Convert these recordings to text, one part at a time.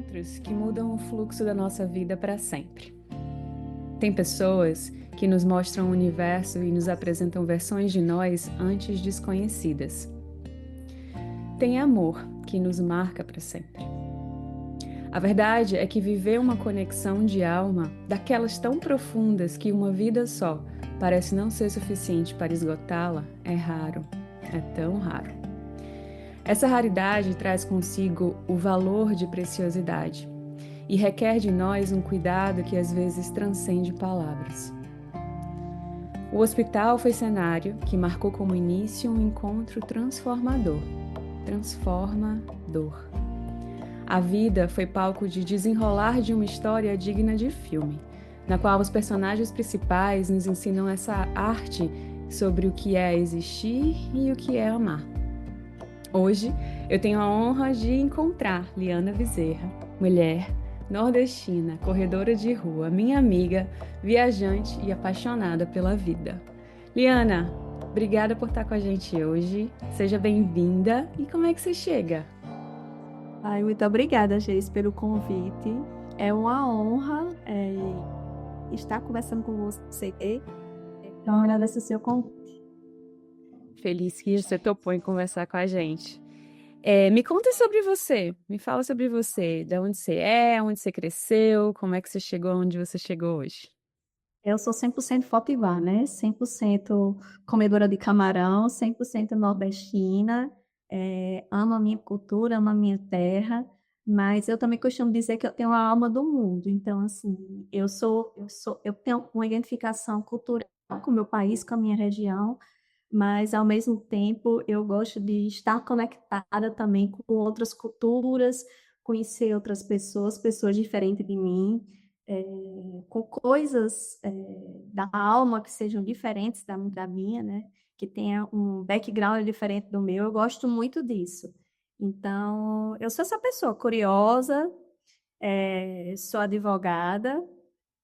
encontros que mudam o fluxo da nossa vida para sempre. Tem pessoas que nos mostram o universo e nos apresentam versões de nós antes desconhecidas. Tem amor que nos marca para sempre. A verdade é que viver uma conexão de alma, daquelas tão profundas que uma vida só parece não ser suficiente para esgotá-la, é raro. É tão raro. Essa raridade traz consigo o valor de preciosidade e requer de nós um cuidado que às vezes transcende palavras. O hospital foi cenário que marcou como início um encontro transformador. Transformador. A vida foi palco de desenrolar de uma história digna de filme, na qual os personagens principais nos ensinam essa arte sobre o que é existir e o que é amar. Hoje, eu tenho a honra de encontrar Liana Bezerra, mulher, nordestina, corredora de rua, minha amiga, viajante e apaixonada pela vida. Liana, obrigada por estar com a gente hoje. Seja bem-vinda. E como é que você chega? Ai, muito obrigada, Geis, pelo convite. É uma honra estar conversando com você. Então, agradeço o seu convite. Feliz que você topou em conversar com a gente. Me conta sobre você. Me fala sobre você. De onde você é, onde você cresceu, como é que você chegou onde você chegou hoje. Eu sou 100% Potiguar, né? 100% comedora de camarão, 100% nordestina. Amo a minha cultura, amo a minha terra, mas eu também costumo dizer que eu tenho a alma do mundo. Então, assim, eu tenho uma identificação cultural com o meu país, com a minha região, mas ao mesmo tempo eu gosto de estar conectada também com outras culturas, conhecer outras pessoas, pessoas diferentes de mim, com coisas da alma que sejam diferentes da minha, né? Que tenha um background diferente do meu. Eu gosto muito disso. Então, eu sou essa pessoa curiosa, sou advogada,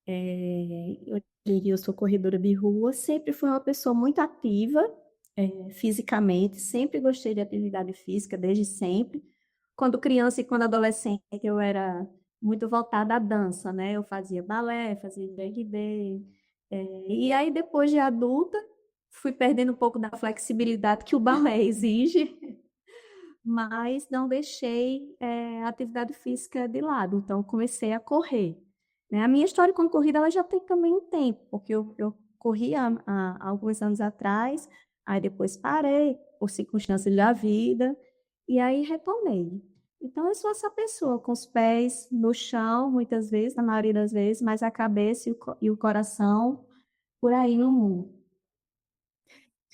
hoje em dia eu sou corredora de rua, sempre fui uma pessoa muito ativa, fisicamente, sempre gostei de atividade física, desde sempre. Quando criança e quando adolescente, eu era muito voltada à dança, né? Eu fazia balé, fazia breakdance. E aí, depois de adulta, fui perdendo um pouco da flexibilidade que o balé exige, mas não deixei a atividade física de lado. Então, comecei a correr. Né? A minha história com corrida ela já tem também um tempo, porque eu corri há alguns anos atrás, aí depois parei por circunstâncias da vida, e aí retomei. Então, eu sou essa pessoa com os pés no chão, muitas vezes, na maioria das vezes, mas a cabeça e o coração por aí no mundo.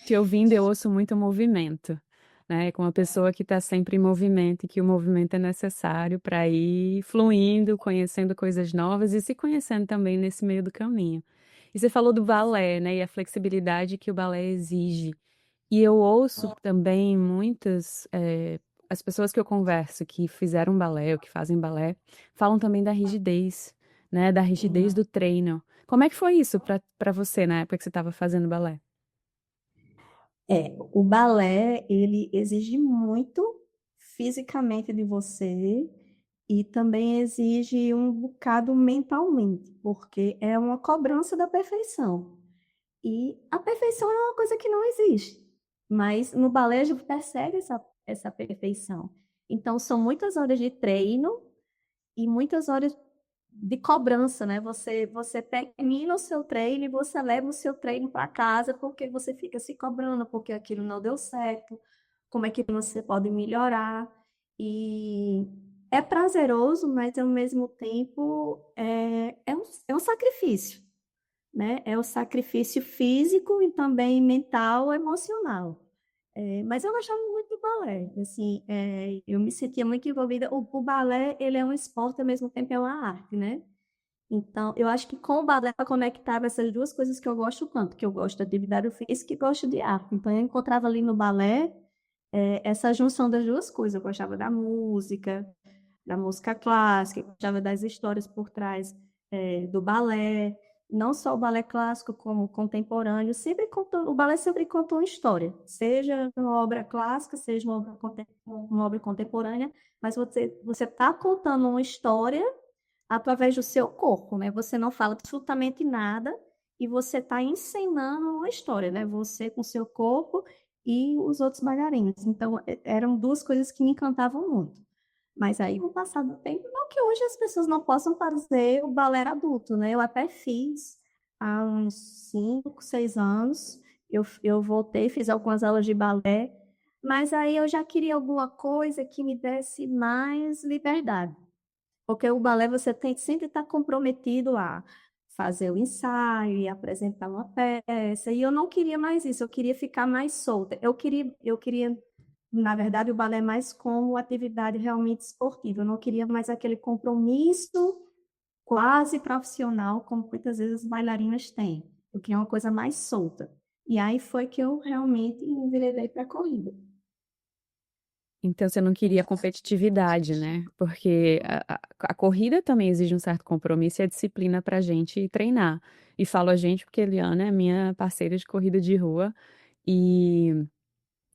Te ouvindo, eu ouço muito movimento, né? Com uma pessoa que está sempre em movimento e que o movimento é necessário para ir fluindo, conhecendo coisas novas e se conhecendo também nesse meio do caminho. E você falou do balé, né? E a flexibilidade que o balé exige. E eu ouço também muitas, as pessoas que eu converso que fizeram balé ou que fazem balé, falam também da rigidez, né? Da rigidez do treino. Como é que foi isso para você na época que você estava fazendo balé? O balé, ele exige muito fisicamente de você e também exige um bocado mentalmente, porque é uma cobrança da perfeição. E a perfeição é uma coisa que não existe, mas no balé a gente persegue essa perfeição. Então, são muitas horas de treino e muitas horas de cobrança, né? Você termina o seu treino e você leva o seu treino para casa porque você fica se cobrando porque aquilo não deu certo, como é que você pode melhorar. E é prazeroso, mas ao mesmo tempo é um sacrifício, né? É o sacrifício físico e também mental, emocional. Mas eu gostava muito do balé, assim, eu me sentia muito envolvida. O balé, ele é um esporte, ao mesmo tempo é uma arte, né? Então, eu acho que com o balé eu conectava essas duas coisas que eu gosto tanto, que eu gosto de atividade física e gosto de arte. Então, eu encontrava ali no balé essa junção das duas coisas. Eu gostava da música clássica, eu gostava das histórias por trás do balé. não só o balé clássico, como o contemporâneo, o balé sempre contou uma história, seja uma obra clássica, seja uma obra contemporânea, mas você está contando uma história através do seu corpo, né? Você não fala absolutamente nada e você está encenando uma história, né? Você com seu corpo e os outros bailarinos. Então, eram duas coisas que me encantavam muito. Mas aí, com o passar do tempo, não que hoje as pessoas não possam fazer o balé adulto, né? Eu até fiz há uns 5, 6 anos. Eu voltei, fiz algumas aulas de balé, mas aí eu já queria alguma coisa que me desse mais liberdade. Porque o balé você tem que sempre estar comprometido a fazer o ensaio e apresentar uma peça. E eu não queria mais isso, eu queria ficar mais solta. Eu queria, na verdade, o balé mais como atividade realmente esportiva. Eu não queria mais aquele compromisso quase profissional, como muitas vezes as bailarinas têm. Eu queria uma coisa mais solta. E aí foi que eu realmente enveredei para a corrida. Então você não queria competitividade, né? Porque a corrida também exige um certo compromisso e a disciplina pra gente treinar. E falo a gente porque a Eliana é minha parceira de corrida de rua e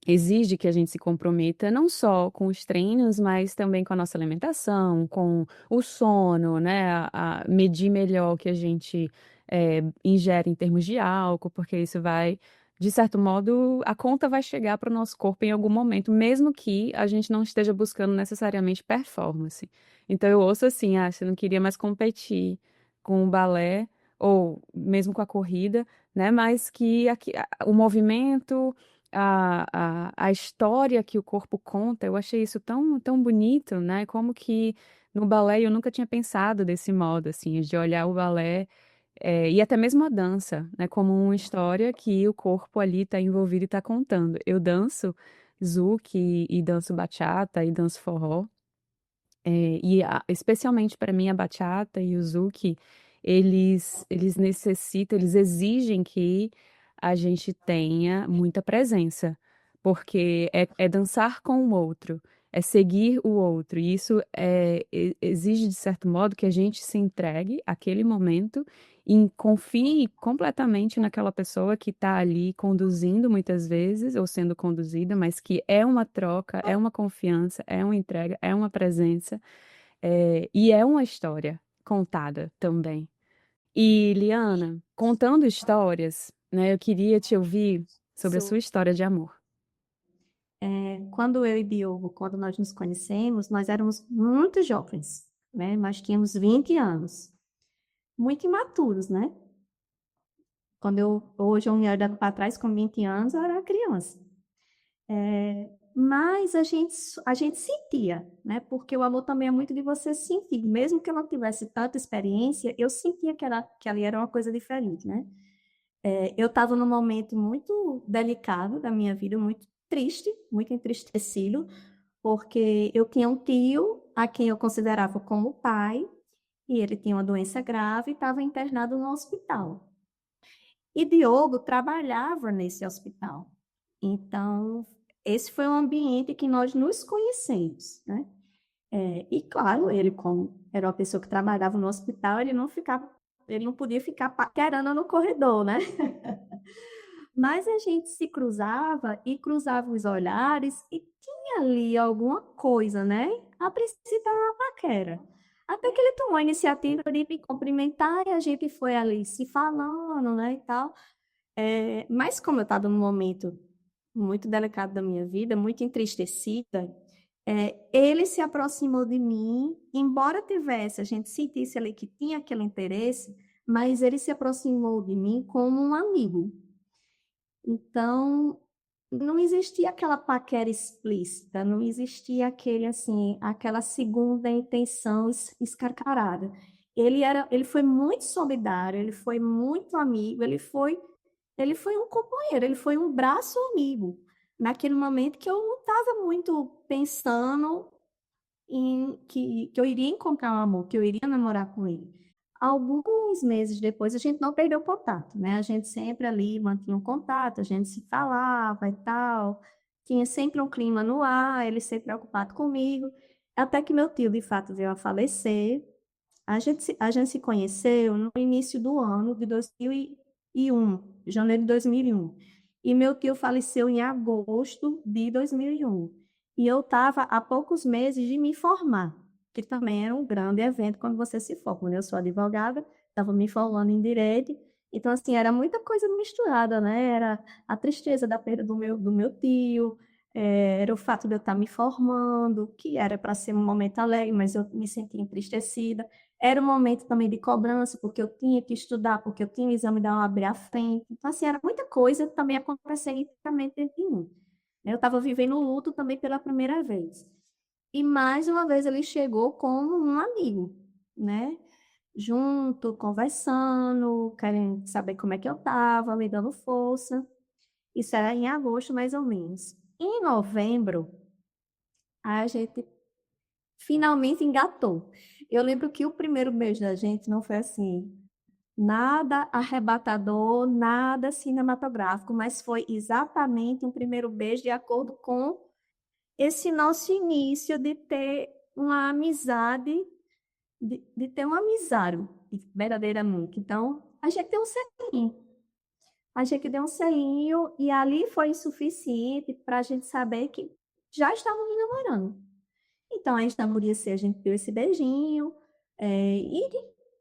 exige que a gente se comprometa não só com os treinos, mas também com a nossa alimentação, com o sono, né? A medir melhor o que a gente ingere em termos de álcool, porque isso vai, de certo modo, a conta vai chegar para o nosso corpo em algum momento, mesmo que a gente não esteja buscando necessariamente performance. Então eu ouço assim, você não queria mais competir com o balé ou mesmo com a corrida, né? Mas que o movimento a história que o corpo conta, eu achei isso tão, tão bonito, né? Como que no balé eu nunca tinha pensado desse modo, assim, de olhar o balé e até mesmo a dança, né? Como uma história que o corpo ali está envolvido e está contando. Eu danço zouk e danço bachata e danço forró. Especialmente para mim a bachata e o zouk, eles necessitam, eles exigem que a gente tenha muita presença, porque é dançar com o outro, é seguir o outro, e isso exige, de certo modo, que a gente se entregue àquele momento e confie completamente naquela pessoa que está ali conduzindo muitas vezes, ou sendo conduzida, mas que é uma troca, é uma confiança, é uma entrega, é uma presença, e é uma história contada também. E, Liana, contando histórias, né, eu queria te ouvir sobre a sua história de amor. Quando eu e Diogo, quando nós nos conhecemos, nós éramos muito jovens, né? Nós tínhamos 20 anos, muito imaturos, né? Hoje, eu me olho para trás com 20 anos, eu era criança. Mas a gente sentia, né? Porque o amor também é muito de você sentir. Mesmo que eu não tivesse tanta experiência, eu sentia que ali era uma coisa diferente, né? Eu estava num momento muito delicado da minha vida, muito triste, muito entristecido, porque eu tinha um tio a quem eu considerava como pai, e ele tinha uma doença grave e estava internado no hospital. E Diogo trabalhava nesse hospital. Então, esse foi o ambiente que nós nos conhecemos, né? E claro, ele como era uma pessoa que trabalhava no hospital, ele não podia ficar paquerando no corredor, né? Mas a gente se cruzava e cruzava os olhares e tinha ali alguma coisa, né? A princípio era uma paquera. Até que ele tomou a iniciativa de me cumprimentar e a gente foi ali se falando, né, e tal. Mas como eu estava num momento muito delicado da minha vida, muito entristecida, ele se aproximou de mim, embora a gente sentisse ali que tinha aquele interesse, mas ele se aproximou de mim como um amigo. Então, não existia aquela paquera explícita, não existia aquele assim, aquela segunda intenção escarcarada. Ele foi muito solidário, ele foi muito amigo, ele foi um companheiro, ele foi um braço amigo. Naquele momento que eu não estava muito pensando que eu iria encontrar um amor, que eu iria namorar com ele. Alguns meses depois, a gente não perdeu o contato, né? A gente sempre ali mantinha um contato, a gente se falava e tal. Tinha sempre um clima no ar, ele sempre preocupado comigo. Até que meu tio, de fato, veio a falecer. A gente se conheceu no início do ano de 2001, janeiro de 2001. E meu tio faleceu em agosto de 2001. E eu estava há poucos meses de me formar, que também era um grande evento quando você se forma, né? Eu sou advogada, estava me formando em direito. Então, assim, era muita coisa misturada, né? Era a tristeza da perda do meu tio, era o fato de eu estar me formando, que era para ser um momento alegre, mas eu me sentia entristecida. Era um momento também de cobrança, porque eu tinha que estudar, porque eu tinha um exame da OAB à frente. Então, assim, era muita coisa também acontecendo internamente dentro de mim. Eu estava vivendo o luto também pela primeira vez. E mais uma vez ele chegou como um amigo, né? Junto, conversando, querendo saber como é que eu estava, me dando força. Isso era em agosto, mais ou menos. Em novembro, a gente finalmente engatou. Eu lembro que o primeiro beijo da gente não foi assim, nada arrebatador, nada cinematográfico, mas foi exatamente um primeiro beijo de acordo com esse nosso início de ter uma amizade, de ter uma amizade verdadeiramente. Então, a gente deu um selinho. A gente deu um selinho e ali foi suficiente para a gente saber que já estávamos namorando. Então, a gente namoracia, a gente deu esse beijinho, e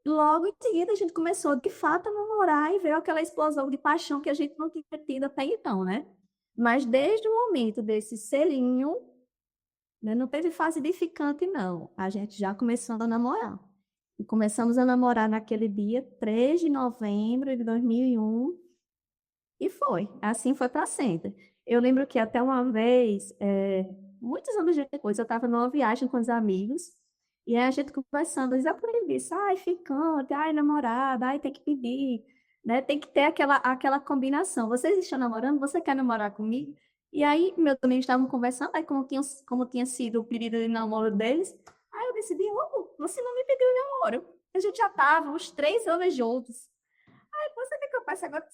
logo em seguida a gente começou, de fato, a namorar e veio aquela explosão de paixão que a gente não tinha tido até então, né? Mas desde o momento desse selinho, né, não teve fase de ficante, não. A gente já começou a namorar. E começamos a namorar naquele dia, 3 de novembro de 2001, e foi. Assim foi para sempre. Eu lembro que até uma vez, muitos anos depois, eu estava numa viagem com os amigos, e aí a gente conversando, eles aprenderam isso, ai, ficante, ai, namorada, ai, tem que pedir, né? Tem que ter aquela combinação. Vocês estão namorando? Você quer namorar comigo? E aí, meus amigos estavam conversando, aí como tinha sido o pedido de namoro deles, aí eu decidi, você não me pediu namoro. A gente já estava uns 3 anos juntos. Você quer que eu passe agora?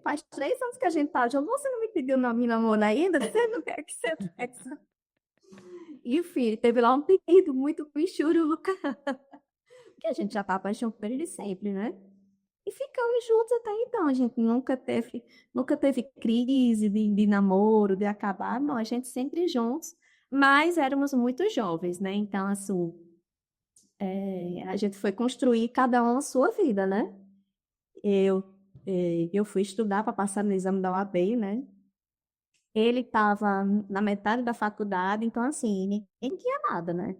Faz 3 anos que a gente tá junto. Você não me pediu não, me namoro ainda? Você não quer que você peça? Enfim, teve lá um pedido muito pichuruca, que a gente já tá apaixonado por ele sempre, né? E ficamos juntos até então. A gente nunca teve crise de namoro, de acabar. Não, a gente sempre juntos, mas éramos muito jovens, né? Então, assim, a gente foi construir cada um a sua vida, né? Eu, eu fui estudar para passar no exame da OAB, né? Ele estava na metade da faculdade, então assim, ninguém tinha nada, né?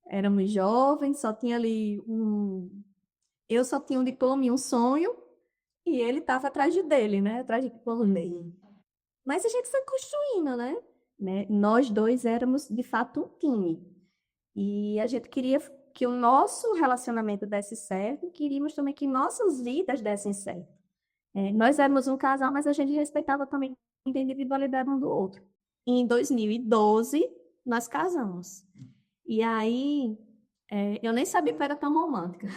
Éramos jovens, só tinha ali eu só tinha um diploma e um sonho, e ele estava atrás dele, né? Atrás de diploma dele. Mas a gente foi construindo, né? Nós dois éramos, de fato, um time. E a gente queria que o nosso relacionamento desse certo, e queríamos também que nossas vidas dessem certo. Nós éramos um casal, mas a gente respeitava também a individualidade um do outro. Em 2012, nós casamos. E aí, eu nem sabia que eu era tão romântica.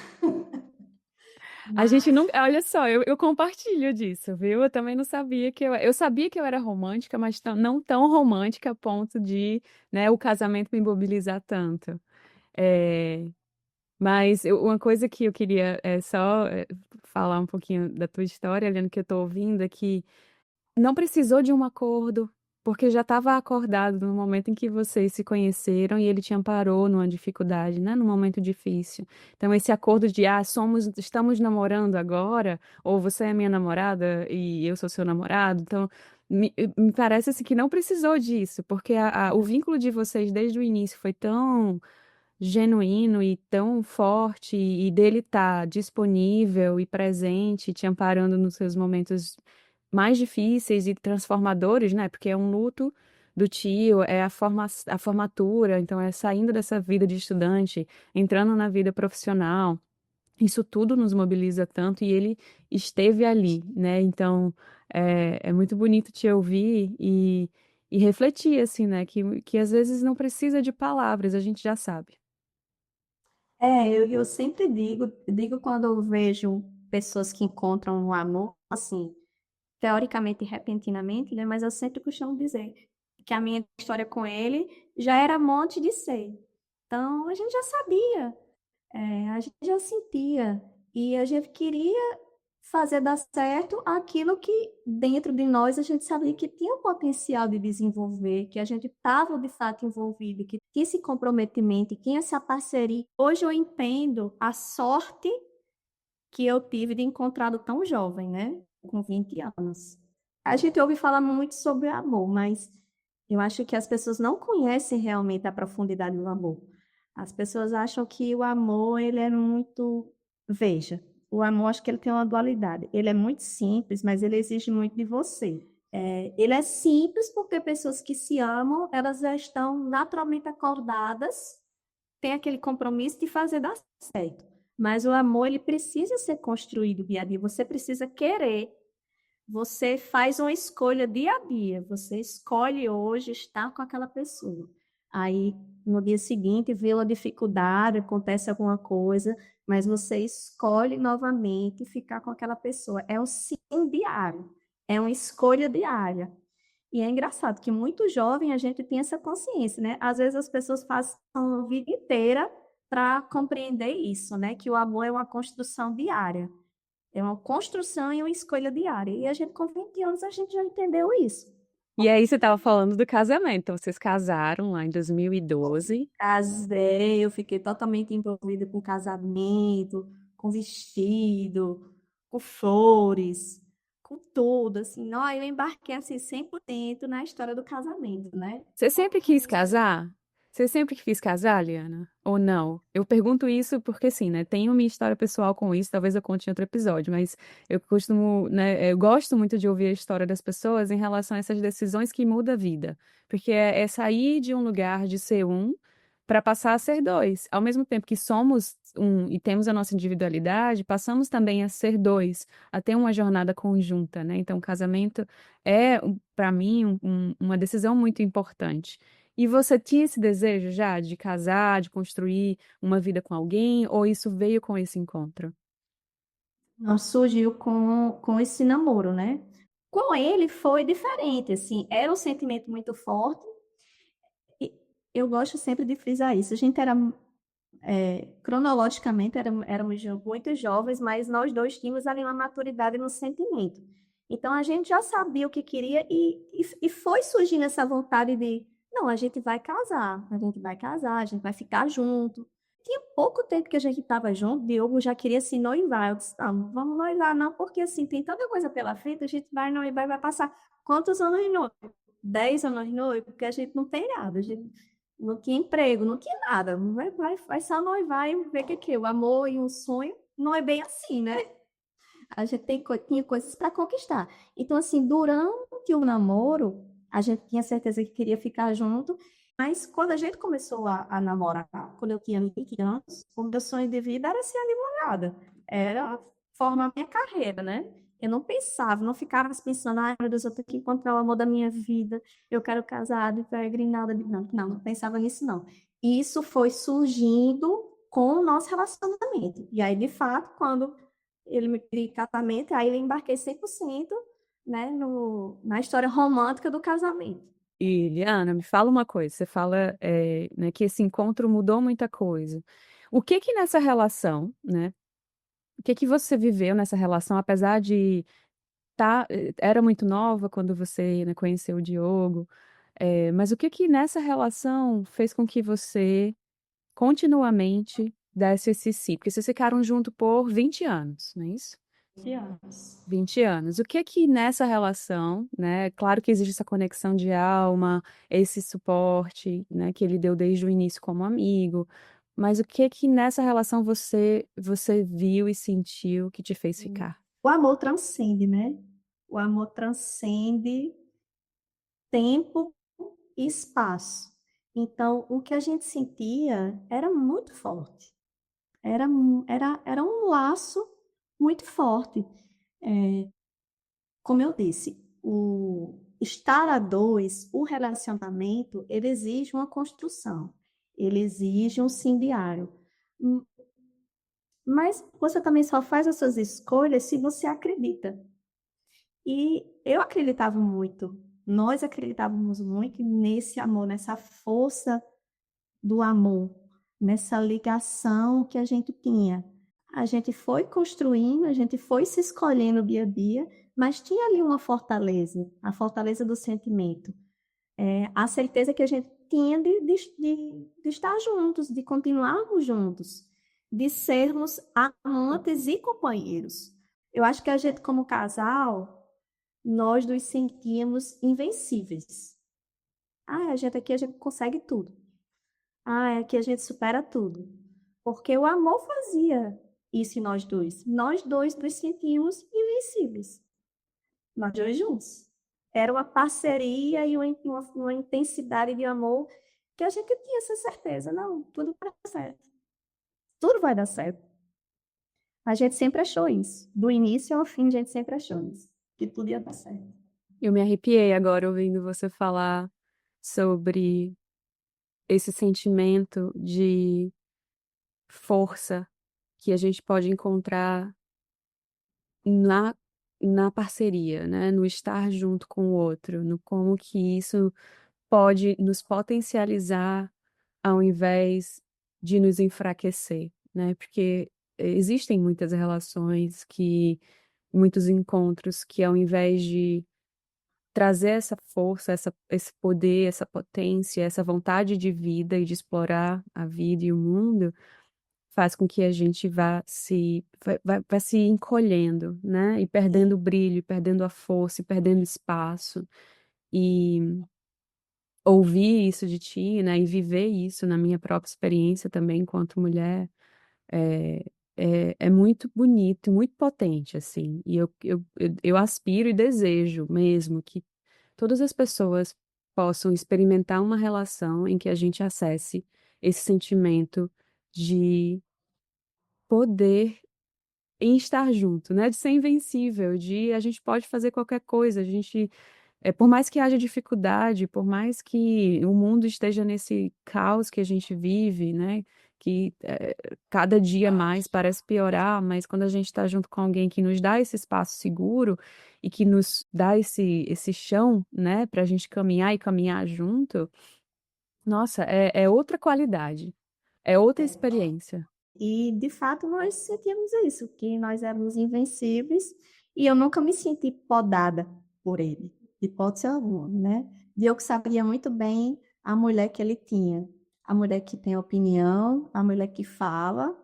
A gente Mas, não. Olha só, eu compartilho disso, viu? Eu também não sabia que eu sabia que eu era romântica, mas não tão romântica a ponto de, né, o casamento me mobilizar tanto. É, mas uma coisa que eu queria só falar um pouquinho da tua história, Eliane, que eu tô ouvindo, é que não precisou de um acordo, porque já estava acordado no momento em que vocês se conheceram e ele te amparou numa dificuldade, né? Num momento difícil. Então, esse acordo de, estamos namorando agora, ou você é minha namorada e eu sou seu namorado. Então, me parece assim que não precisou disso, porque o vínculo de vocês desde o início foi tão genuíno e tão forte, e dele estar disponível e presente, te amparando nos seus momentos mais difíceis e transformadores, né? Porque é um luto do tio, é a formatura, então é saindo dessa vida de estudante, entrando na vida profissional. Isso tudo nos mobiliza tanto e ele esteve ali, né? Então é muito bonito te ouvir e refletir, assim, né? Que às vezes não precisa de palavras, a gente já sabe. eu sempre digo quando eu vejo pessoas que encontram um amor, assim, teoricamente, repentinamente, né? Mas eu sempre costumo dizer que a minha história com ele já era monte de ser. Então, a gente já sabia. A gente já sentia e a gente queria fazer dar certo aquilo que dentro de nós a gente sabia que tinha o potencial de desenvolver, que a gente estava de fato envolvido, que tinha esse comprometimento, que tinha essa parceria. Hoje eu entendo a sorte que eu tive de encontrá-lo tão jovem, né? Com 20 anos. A gente ouve falar muito sobre amor, mas eu acho que as pessoas não conhecem realmente a profundidade do amor. As pessoas acham que o amor, ele é muito... Veja, o amor, acho que ele tem uma dualidade. Ele é muito simples, mas ele exige muito de você. Ele é simples porque pessoas que se amam, elas já estão naturalmente acordadas, têm aquele compromisso de fazer dar certo. Mas o amor, ele precisa ser construído dia a dia. Você precisa querer. Você faz uma escolha dia a dia. Você escolhe hoje estar com aquela pessoa. Aí, no dia seguinte, vê uma dificuldade, acontece alguma coisa, mas você escolhe novamente ficar com aquela pessoa. É um sim diário. É uma escolha diária. E é engraçado que muito jovem a gente tem essa consciência, né? Às vezes as pessoas passam a vida inteira para compreender isso, né? Que o amor é uma construção diária. É uma construção e uma escolha diária. E a gente, com 20 anos, a gente já entendeu isso. E aí você estava falando do casamento. Então, vocês casaram lá em 2012. Casei, eu fiquei totalmente envolvida com casamento, com vestido, com flores, com tudo, assim. Não, eu embarquei, assim, 100% na história do casamento, né? Você sempre quis casar? Você sempre quis casar, Liana? Ou não? Eu pergunto isso porque, assim, né? Tenho minha história pessoal com isso, talvez eu conte em outro episódio, mas eu costumo, né? Eu gosto muito de ouvir a história das pessoas em relação a essas decisões que mudam a vida. Porque é sair de um lugar de ser um para passar a ser dois. Ao mesmo tempo que somos um e temos a nossa individualidade, passamos também a ser dois, a ter uma jornada conjunta, né? Então, o casamento é, para mim, uma decisão muito importante. E você tinha esse desejo já de casar, de construir uma vida com alguém, ou isso veio com esse encontro? Não surgiu com esse namoro, né? Com ele foi diferente, assim, era um sentimento muito forte. E eu gosto sempre de frisar isso. A gente era, cronologicamente, éramos muito jovens, mas nós dois tínhamos ali uma maturidade no sentimento. Então a gente já sabia o que queria e foi surgindo essa vontade de, não, a gente vai casar, a gente vai casar, a gente vai ficar junto. Tinha pouco tempo que a gente estava junto, Diogo já queria se noivar. Eu disse, não, não vamos noivar não, porque assim, tem tanta coisa pela frente, a gente vai noivar e vai passar quantos anos de noivo? 10 anos de noivo, porque a gente não tem nada, a gente não tinha emprego, não tinha nada. Vai só noivar e ver que o amor e um sonho não é bem assim, né? A gente tinha coisas para conquistar. Então, assim, durante o namoro, a gente tinha certeza que queria ficar junto, mas quando a gente começou a namorar, quando eu tinha 20 anos, o meu sonho de vida era ser advogada. Era formar minha carreira, né? Eu não pensava, não ficava pensando, ai meu Deus, eu tenho que encontrar o amor da minha vida, eu quero casar, de peregrinada. Não pensava nisso, não. E isso foi surgindo com o nosso relacionamento. E aí, de fato, quando ele me pediu em casamento, aí eu embarquei 100%, né, na história romântica do casamento. E, Liana, me fala uma coisa. Você fala, né, que esse encontro mudou muita coisa. O que que nessa relação, né? O que que você viveu nessa relação, apesar de era muito nova quando você, né, conheceu o Diogo, mas o que que nessa relação fez com que você continuamente desse esse sim? Porque vocês ficaram junto por 20 anos, não é isso? 20 anos. 20 anos. O que é que nessa relação, né? Claro que existe essa conexão de alma, esse suporte, né, que ele deu desde o início como amigo, mas o que é que nessa relação você viu e sentiu que te fez ficar? O amor transcende, né? O amor transcende tempo e espaço. Então, o que a gente sentia era muito forte. Era um laço muito forte. É, como eu disse, o estar a dois, o relacionamento, ele exige uma construção, ele exige um sim diário. Mas você também só faz as suas escolhas se você acredita. E eu acreditava muito, nós acreditávamos muito nesse amor, nessa força do amor, nessa ligação que a gente tinha. A gente foi construindo, a gente foi se escolhendo dia a dia, mas tinha ali uma fortaleza, a fortaleza do sentimento. A certeza que a gente tinha de estar juntos, de continuarmos juntos, de sermos amantes e companheiros. Eu acho que a gente, como casal, nós nos sentíamos invencíveis. Ah, a gente aqui a gente consegue tudo. Ah, aqui a gente supera tudo. Porque o amor fazia isso em nós dois. Nós dois nos sentíamos invencíveis. Nós dois juntos. Era uma parceria e uma intensidade de amor que a gente tinha essa certeza. Não, tudo vai dar certo. Tudo vai dar certo. A gente sempre achou isso. Do início ao fim, a gente sempre achou isso. Que tudo ia dar certo. Eu me arrepiei agora ouvindo você falar sobre esse sentimento de força que a gente pode encontrar na, na parceria, né? No estar junto com o outro, no como que isso pode nos potencializar ao invés de nos enfraquecer, né? Porque existem muitas relações muitos encontros que ao invés de trazer essa força, esse poder, essa potência, essa vontade de vida e de explorar a vida e o mundo, faz com que a gente vai se encolhendo, né? E perdendo o brilho, perdendo a força, e perdendo espaço. E ouvir isso de ti, né? E viver isso na minha própria experiência também enquanto mulher é, é muito bonito, muito potente, assim. E eu aspiro e desejo mesmo que todas as pessoas possam experimentar uma relação em que a gente acesse esse sentimento de poder em estar junto, né? De ser invencível, de a gente pode fazer qualquer coisa, a gente, por mais que haja dificuldade, por mais que o mundo esteja nesse caos que a gente vive, né? Que cada dia mais parece piorar, mas quando a gente está junto com alguém que nos dá esse espaço seguro e que nos dá esse chão, né, para a gente caminhar e caminhar junto, nossa, é outra qualidade, é outra experiência. E, de fato, nós sentíamos isso, que nós éramos invencíveis, e eu nunca me senti podada por ele, de hipótese alguma, né? Diogo sabia muito bem a mulher que ele tinha, a mulher que tem opinião, a mulher que fala,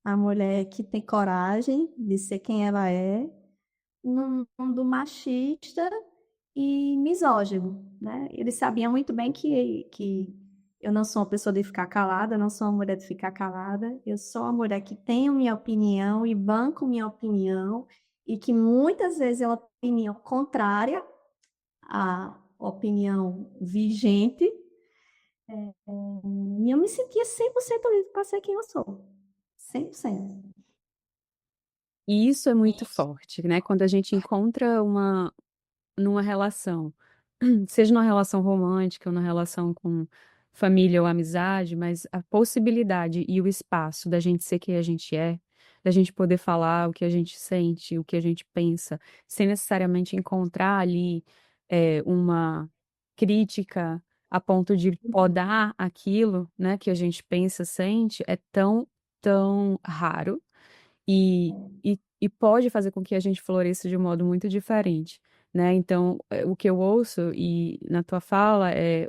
a mulher que tem coragem de ser quem ela é, num mundo machista e misógino, né? Ele sabia muito bem que eu não sou uma pessoa de ficar calada, eu não sou uma mulher de ficar calada, eu sou uma mulher que tenho minha opinião e banco minha opinião, e que muitas vezes é uma opinião contrária à opinião vigente, e eu me sentia 100% livre para ser quem eu sou. 100%. E isso é muito forte, né? Quando a gente encontra numa relação, seja numa relação romântica ou numa relação com família ou amizade, mas a possibilidade e o espaço da gente ser quem a gente é, da gente poder falar o que a gente sente, o que a gente pensa, sem necessariamente encontrar ali uma crítica a ponto de podar aquilo, né, que a gente pensa, sente, é tão raro e, e pode fazer com que a gente floresça de um modo muito diferente, né? Então, o que eu ouço e na tua fala é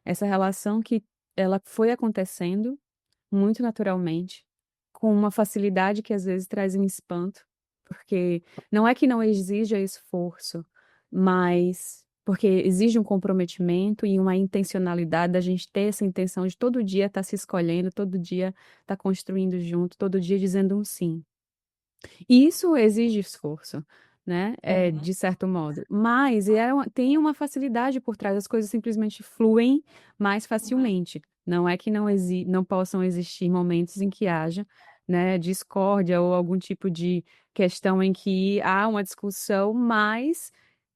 essa relação que ela foi acontecendo muito naturalmente, com uma facilidade que às vezes traz um espanto, porque não é que não exija esforço, mas porque exige um comprometimento e uma intencionalidade da gente ter essa intenção de todo dia estar se escolhendo, todo dia estar construindo junto, todo dia dizendo um sim. E isso exige esforço, né? De certo modo. Mas tem uma facilidade por trás, as coisas simplesmente fluem mais facilmente. Não é que não possam existir momentos em que haja, né, discórdia ou algum tipo de questão em que há uma discussão, mas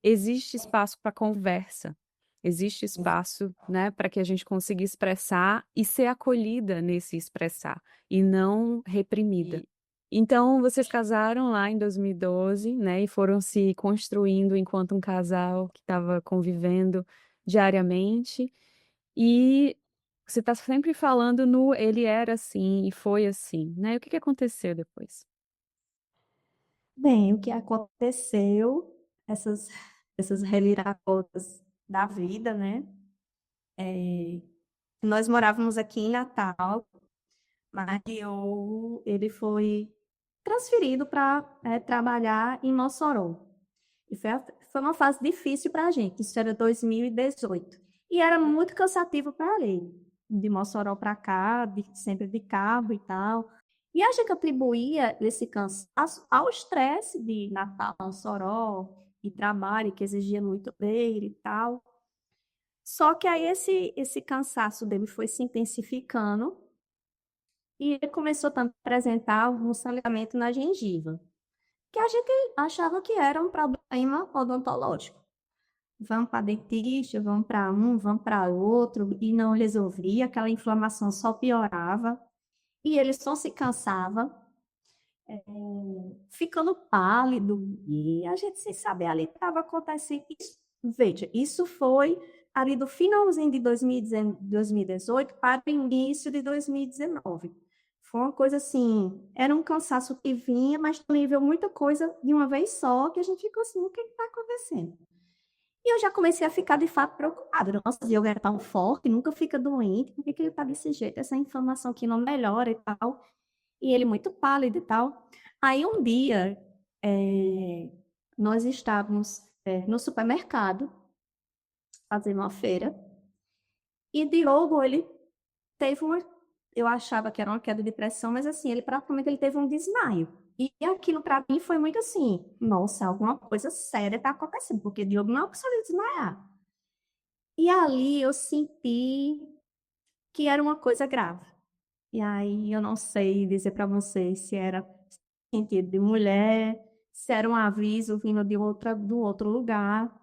existe espaço para conversa. Existe espaço, né, para que a gente consiga expressar e ser acolhida nesse expressar, e não reprimida. Então, vocês casaram lá em 2012, né? E foram se construindo enquanto um casal que estava convivendo diariamente. E Você está sempre falando no ele era assim e foi assim, né, e o que que aconteceu depois? Bem, o que aconteceu, essas, essas reviravoltas da vida, né? É, nós morávamos aqui em Natal, mas ele foi transferido para trabalhar em Mossoró. E foi uma fase difícil para a gente, isso era 2018. E era muito cansativo para ele, de Mossoró para cá, sempre de carro e tal. E a gente atribuía esse cansaço ao estresse de Natal, Mossoró, e trabalho que exigia muito dele e tal. Só que aí esse cansaço dele foi se intensificando e ele começou também a apresentar algum sangramento na gengiva, que a gente achava que era um problema odontológico. Vamos para dentista, vamos para um, vamos para outro, e não resolvia, aquela inflamação só piorava, e ele só se cansava, ficando pálido, e a gente sem saber, ali estava acontecendo isso. Veja, isso foi ali do finalzinho de 2018 para o início de 2019. Foi uma coisa assim, era um cansaço que vinha, mas também veio muita coisa de uma vez só, que a gente ficou assim, o que está acontecendo? E eu já comecei a ficar, de fato, preocupada. Nossa, eu era tão forte, nunca fica doente, por que que ele está desse jeito? Essa inflamação aqui não melhora e tal. E ele muito pálido e tal. Aí um dia, nós estávamos no supermercado, fazendo uma feira, e Diogo, ele teve uma, eu achava que era uma queda de pressão, mas assim, ele praticamente ele teve um desmaio. E aquilo para mim foi muito assim, nossa, alguma coisa séria está acontecendo, porque Diogo não é opção de desmaiar. E ali eu senti que era uma coisa grave. E aí eu não sei dizer para vocês se era sentido de mulher, se era um aviso vindo do outro lugar,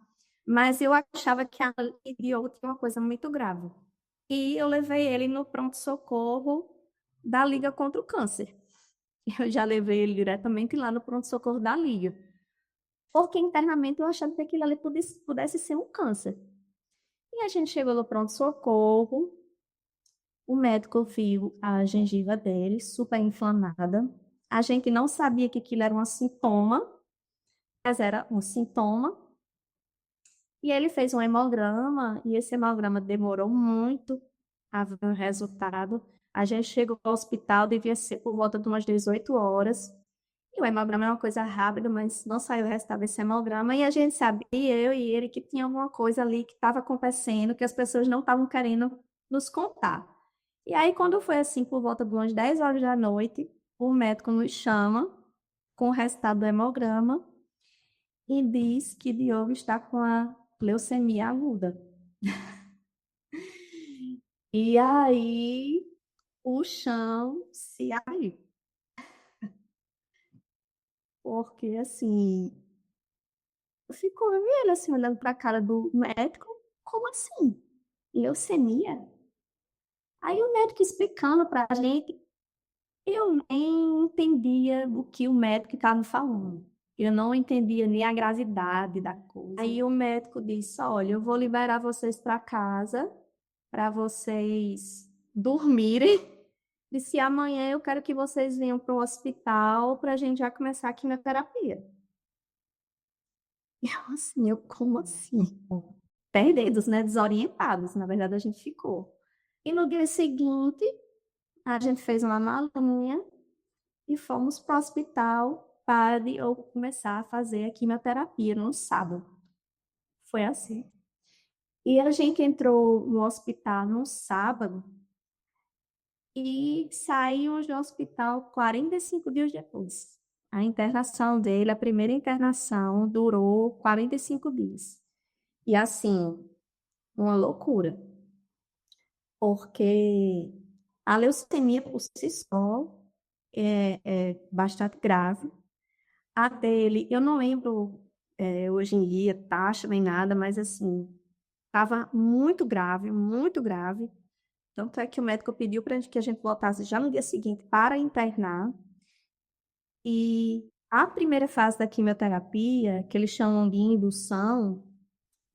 mas eu achava que ali Diogo tinha uma coisa muito grave. E eu levei ele no pronto-socorro da Liga contra o Câncer. Eu já levei ele diretamente lá no pronto-socorro da Liga, porque internamente eu achava que aquilo ali pudesse ser um câncer. E a gente chegou no pronto-socorro, o médico viu a gengiva dele super inflamada. A gente não sabia que aquilo era um sintoma, mas era um sintoma. E ele fez um hemograma, e esse hemograma demorou muito a ver o resultado. A gente chegou ao hospital, devia ser por volta de umas 18 horas. E o hemograma é uma coisa rápida, mas não saiu o resultado desse hemograma. E a gente sabia, eu e ele, que tinha alguma coisa ali que estava acontecendo, que as pessoas não estavam querendo nos contar. E aí, quando foi assim, por volta de umas 10 horas da noite, o médico nos chama com o resultado do hemograma e diz que Diogo está com a leucemia aguda. E aí, o chão se abriu. Porque, assim, ficou ele assim, olhando para a cara do médico, como assim? Leucemia? Aí o médico explicando para a gente, eu nem entendia o que o médico estava falando. Eu não entendia nem a gravidade da coisa. Aí o médico disse: Olha, eu vou liberar vocês para casa, para vocês dormirem. Disse: Amanhã eu quero que vocês venham para o hospital para a gente já começar a quimioterapia. Eu assim, como assim? Perdidos, né? Desorientados, na verdade a gente ficou. E no dia seguinte, a gente fez uma malinha e fomos para o hospital para eu começar a fazer a quimioterapia no sábado. Foi assim. E a gente entrou no hospital no sábado e saímos do hospital 45 dias depois. A internação dele, a primeira internação, durou 45 dias. E assim, uma loucura, porque a leucemia por si só é bastante grave. A dele, eu não lembro hoje em dia taxa nem nada, mas assim, estava muito grave, muito grave. Tanto é que o médico pediu para que a gente voltasse já no dia seguinte para internar. E a primeira fase da quimioterapia, que eles chamam de indução,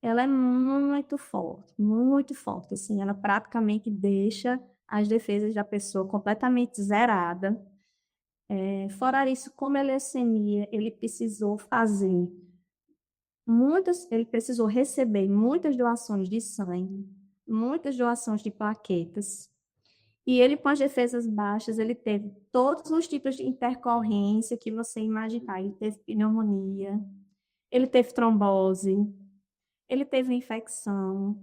ela é muito forte, assim, ela praticamente deixa as defesas da pessoa completamente zerada. Fora isso, como ele é leucemia, ele precisou receber muitas doações de sangue, muitas doações de plaquetas. E ele, com as defesas baixas, ele teve todos os tipos de intercorrência que você imaginar. Ele teve pneumonia, ele teve trombose, ele teve infecção,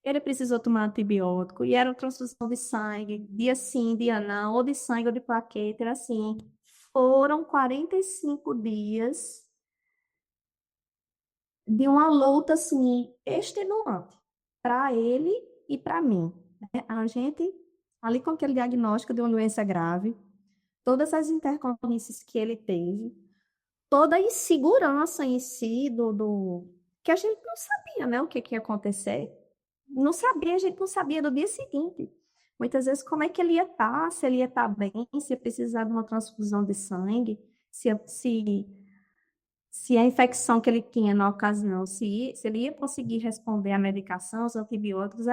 ele precisou tomar antibiótico, e era uma transfusão de sangue, dia sim, dia não, ou de sangue ou de plaqueta, era assim. Foram 45 dias de uma luta, assim, extenuante para ele e para mim, né? A gente, ali com aquele diagnóstico de uma doença grave, todas as intercorrências que ele teve, toda a insegurança em si que a gente não sabia, né, o que ia acontecer. Não sabia, a gente não sabia do dia seguinte. Muitas vezes como é que ele ia estar, se ele ia estar bem, se ia precisar de uma transfusão de sangue, se a infecção que ele tinha na ocasião, se ele ia conseguir responder à medicação, os antibióticos,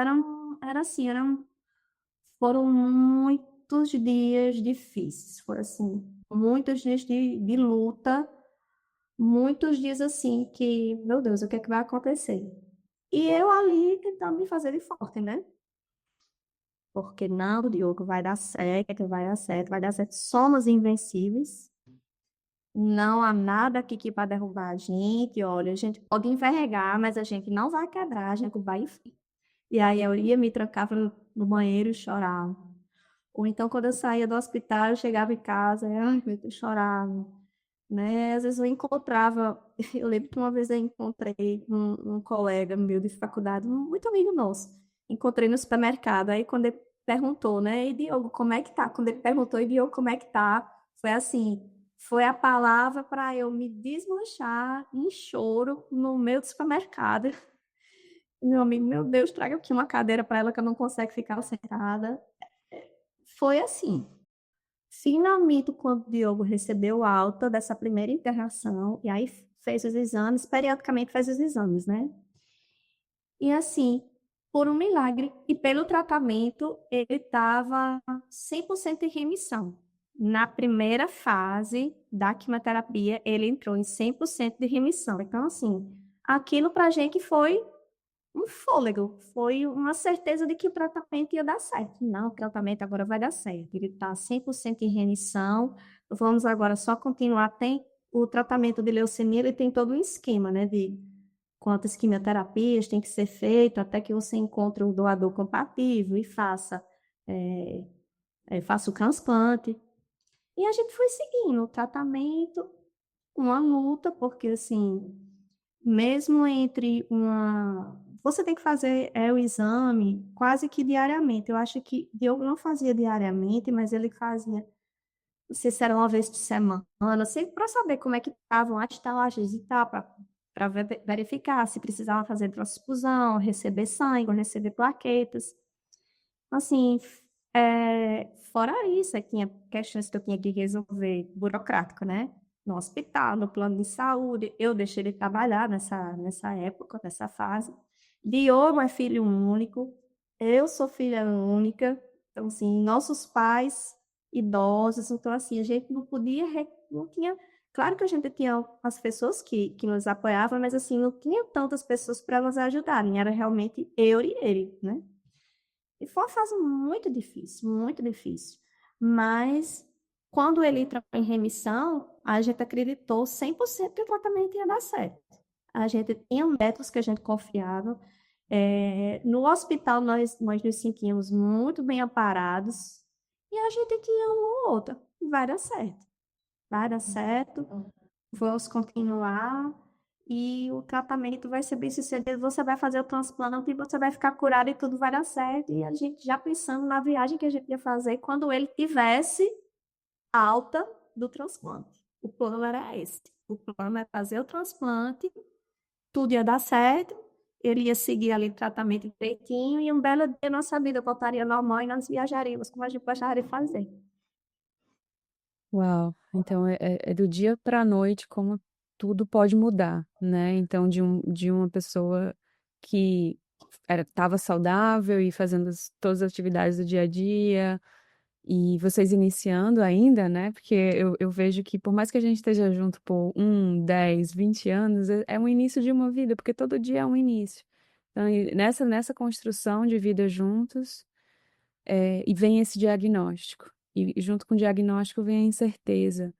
foram muitos dias difíceis, foram assim, muitos dias de luta, muitos dias assim que, meu Deus, o que é que vai acontecer? E eu ali tentando me fazer de forte, né? Porque não, Diogo, vai dar certo, vai dar certo, vai dar certo. Somos invencíveis. Não há nada aqui que vai derrubar a gente. Olha, a gente pode envergar, mas a gente não vai quebrar, a gente vai enfim. E aí eu ia me trancava no banheiro e chorava. Ou então, quando eu saía do hospital, eu chegava em casa, e, ai, meu Deus, chorava, né? Às vezes eu encontrava, eu lembro que uma vez eu encontrei um colega meu de faculdade, muito amigo nosso, encontrei no supermercado, aí quando ele perguntou, né, e Diogo, como é que tá? Quando ele perguntou, e Diogo, como é que tá? Foi assim, foi a palavra para eu me desmanchar em choro no meio do supermercado. Meu amigo, meu Deus, traga aqui uma cadeira para ela que eu não consigo ficar sentada. Foi assim. Finalmente, quando o Diogo recebeu alta dessa primeira internação, e aí fez os exames, periodicamente faz os exames, né? E assim, por um milagre e pelo tratamento, ele estava 100% em remissão. Na primeira fase da quimioterapia, ele entrou em 100% de remissão. Então, assim, aquilo para a gente foi um fôlego, foi uma certeza de que o tratamento ia dar certo. Não, o tratamento agora vai dar certo. Ele está 100% em remissão. Vamos agora só continuar. Tem o tratamento de leucemia, ele tem todo um esquema, né, de quantas quimioterapias tem que ser feito até que você encontre um doador compatível e é, faça o transplante. E a gente foi seguindo o tratamento, uma luta, porque assim, mesmo entre uma. Você tem que fazer o exame quase que diariamente. Eu acho que Diogo não fazia diariamente, mas ele fazia, não sei se era uma vez por semana, sempre para saber como é que estavam as taxas e tal, para verificar se precisava fazer transfusão, receber sangue, ou receber plaquetas. Assim, fora isso, aí tinha questões que eu tinha que resolver burocrático, né? No hospital, no plano de saúde. Eu deixei ele trabalhar nessa época, nessa fase. Diogo é filho único, eu sou filha única. Então, assim, nossos pais idosos, então, assim, a gente não podia, não tinha. Claro que a gente tinha as pessoas que nos apoiavam, mas, assim, não tinha tantas pessoas para nos ajudarem. Era realmente eu e ele, né? E foi uma fase muito difícil, muito difícil. Mas quando ele entrou em remissão, a gente acreditou 100% que o tratamento ia dar certo. A gente tinha métodos que a gente confiava. No hospital, nós nos sentíamos muito bem amparados. E a gente tinha uma ou outra. Vai dar certo. Vai dar certo. Vamos continuar e o tratamento vai ser bem sucedido. Você vai fazer o transplante e você vai ficar curado e tudo vai dar certo. E a gente já pensando na viagem que a gente ia fazer quando ele tivesse alta do transplante. O plano era esse. O plano é fazer o transplante, tudo ia dar certo, ele ia seguir ali o tratamento direitinho e um belo dia nossa vida voltaria normal e nós viajaríamos como a gente gostaria de fazer. Uau, então é do dia para a noite como tudo pode mudar, né? Então, de uma pessoa que estava saudável e fazendo todas as atividades do dia a dia, e vocês iniciando ainda, né? Porque eu vejo que por mais que a gente esteja junto por 10, 20 anos, é um início de uma vida, porque todo dia é um início. Então, e nessa construção de vida juntos, e vem esse diagnóstico. E junto com o diagnóstico vem a incerteza.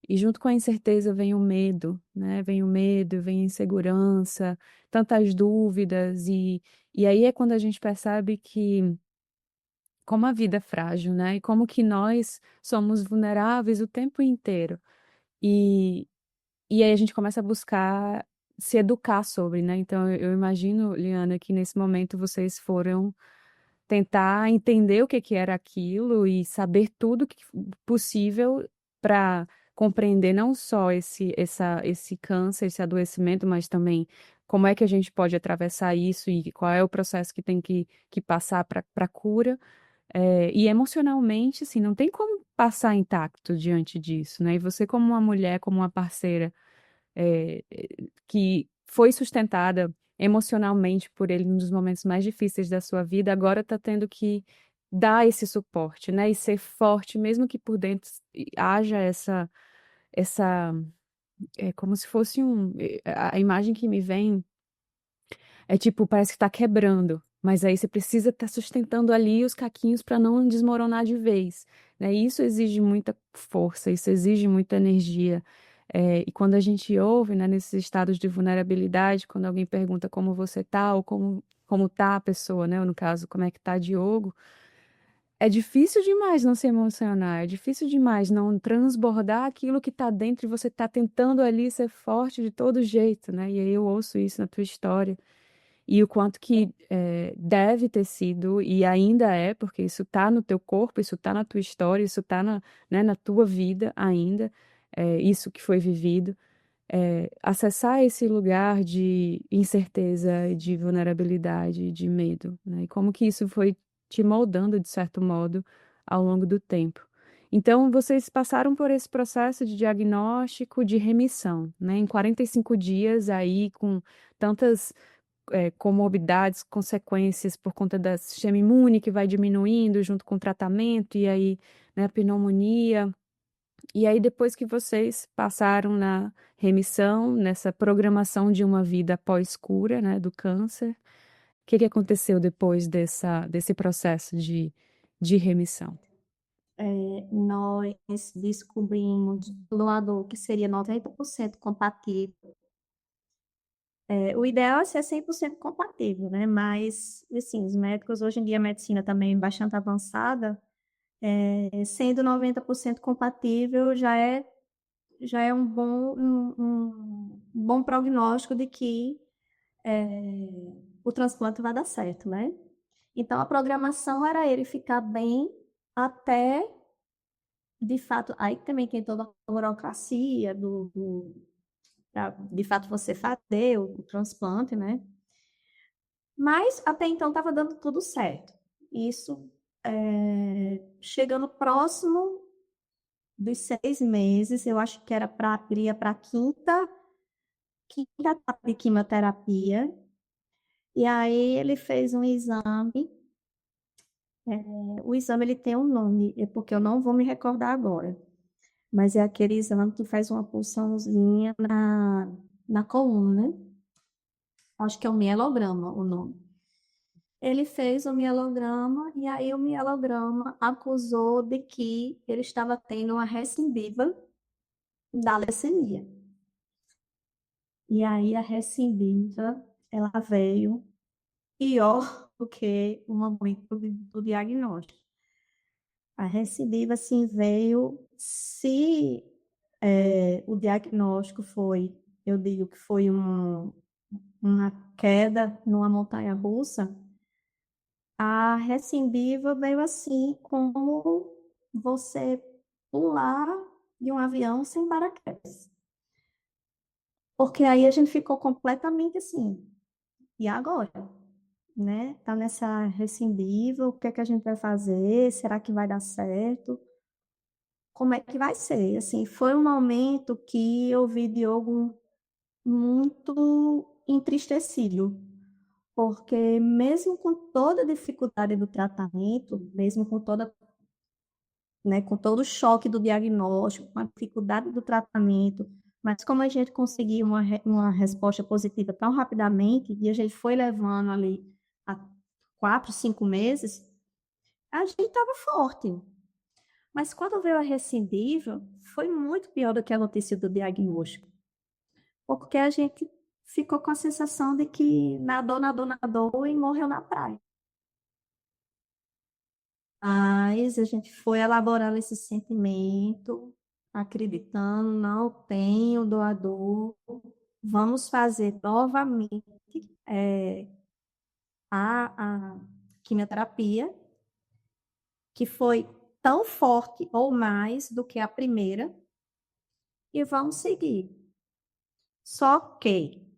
E junto com a incerteza vem o medo, né? Vem o medo, vem a insegurança, tantas dúvidas, e aí é quando a gente percebe que como a vida é frágil, né? E como que nós somos vulneráveis o tempo inteiro. E, e aí a gente começa a buscar se educar sobre, né? Então eu imagino, Liana, que nesse momento vocês foram tentar entender o que que era aquilo e saber tudo que possível para compreender não só esse câncer, esse adoecimento, mas também como é que a gente pode atravessar isso e qual é o processo que tem que passar para a cura. E emocionalmente, assim, não tem como passar intacto diante disso, né? E você, como uma mulher, como uma parceira, que foi sustentada emocionalmente por ele num dos momentos mais difíceis da sua vida, agora está tendo que dar esse suporte, né? E ser forte, mesmo que por dentro haja essa, é como se fosse a imagem que me vem é tipo, parece que tá quebrando, mas aí você precisa estar sustentando ali os caquinhos para não desmoronar de vez, né? E isso exige muita força, isso exige muita energia. E quando a gente ouve, né, nesses estados de vulnerabilidade, quando alguém pergunta como você tá, ou como tá a pessoa, né? Ou no caso, como é que tá Diogo, é difícil demais não se emocionar, é difícil demais não transbordar aquilo que tá dentro e você tá tentando ali ser forte de todo jeito, né? E aí eu ouço isso na tua história. E o quanto que deve ter sido, e ainda é, porque isso está no teu corpo, isso está na tua história, isso está né, na tua vida ainda, isso que foi vivido. Acessar esse lugar de incerteza, de vulnerabilidade, de medo, né? E como que isso foi te moldando, de certo modo, ao longo do tempo. Então, vocês passaram por esse processo de diagnóstico, de remissão, né? Em 45 dias aí, com tantas comorbidades, consequências por conta do sistema imune que vai diminuindo junto com o tratamento, e aí, né, pneumonia. E aí, depois que vocês passaram na remissão, nessa programação de uma vida pós-cura, né, do câncer, o que aconteceu depois desse processo de remissão? Nós descobrimos um doador que seria 90% compatível. O ideal é ser 100% compatível, né? Mas, assim, os médicos, hoje em dia, a medicina também é bastante avançada, sendo 90% compatível, já é um bom prognóstico de que o transplante vai dar certo, né? Então, a programação era ele ficar bem até, de fato, aí também tem toda a burocracia pra, de fato, você fazer o transplante, né? Mas até então estava dando tudo certo. Isso chegando próximo dos 6 meses, eu acho que era para iria para a quinta etapa de quimioterapia. E aí ele fez um exame. O exame ele tem um nome, é porque eu não vou me recordar agora. Mas é aquele exame que faz uma punçãozinha na coluna, né? Acho que é o mielograma o nome. Ele fez o mielograma e aí o mielograma acusou de que ele estava tendo uma recidiva da leucemia. E aí a recidiva, ela veio pior do que o momento do diagnóstico. A recidiva, assim, veio, se o diagnóstico foi, eu digo que foi uma queda numa montanha-russa, a recidiva veio assim como você pular de um avião sem paraquedas. Porque aí a gente ficou completamente assim, e agora? Né? Tá nessa recidiva, o que é que a gente vai fazer? Será que vai dar certo? Como é que vai ser? Assim, foi um momento que eu vi Diogo muito entristecido, porque mesmo com toda a dificuldade do tratamento, mesmo com toda, né, com todo o choque do diagnóstico, com a dificuldade do tratamento, mas como a gente conseguiu uma resposta positiva tão rapidamente, e a gente foi levando ali a 4, 5 meses, a gente estava forte. Mas quando veio a recidiva, foi muito pior do que a notícia do diagnóstico, porque a gente ficou com a sensação de que nadou, nadou, nadou e morreu na praia. Mas a gente foi elaborando esse sentimento, acreditando, não tem o doador, vamos fazer novamente é, a quimioterapia, que foi tão forte ou mais do que a primeira, e vamos seguir. Só que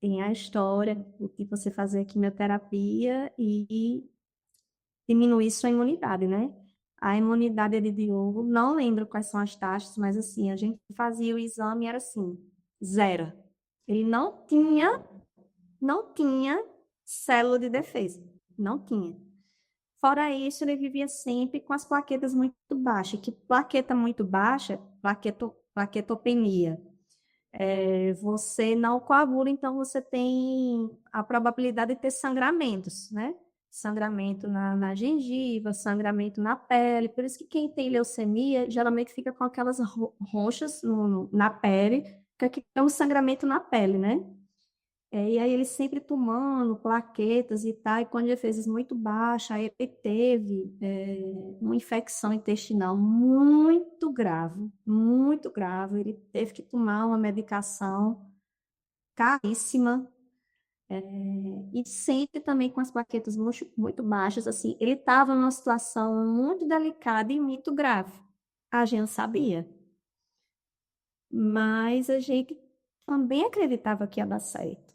tem a história de você fazer a quimioterapia e diminuir sua imunidade, né? A imunidade de Diogo, não lembro quais são as taxas, mas assim, a gente fazia o exame e era assim, zero. Ele não tinha célula de defesa, não tinha. Fora isso, ele vivia sempre com as plaquetas muito baixas. Que plaqueta muito baixa? Plaquetopenia. Você não coagula, então você tem a probabilidade de ter sangramentos, né? Sangramento na gengiva, sangramento na pele. Por isso que quem tem leucemia geralmente fica com aquelas ronchas na pele, que é um sangramento na pele, né? E aí ele sempre tomando plaquetas e tal, e quando ele fez isso muito baixa, aí ele teve uma infecção intestinal muito grave, muito grave. Ele teve que tomar uma medicação caríssima, e sempre também com as plaquetas muito baixas, assim. Ele estava numa situação muito delicada e muito grave. A gente sabia, mas a gente também acreditava que ia dar certo.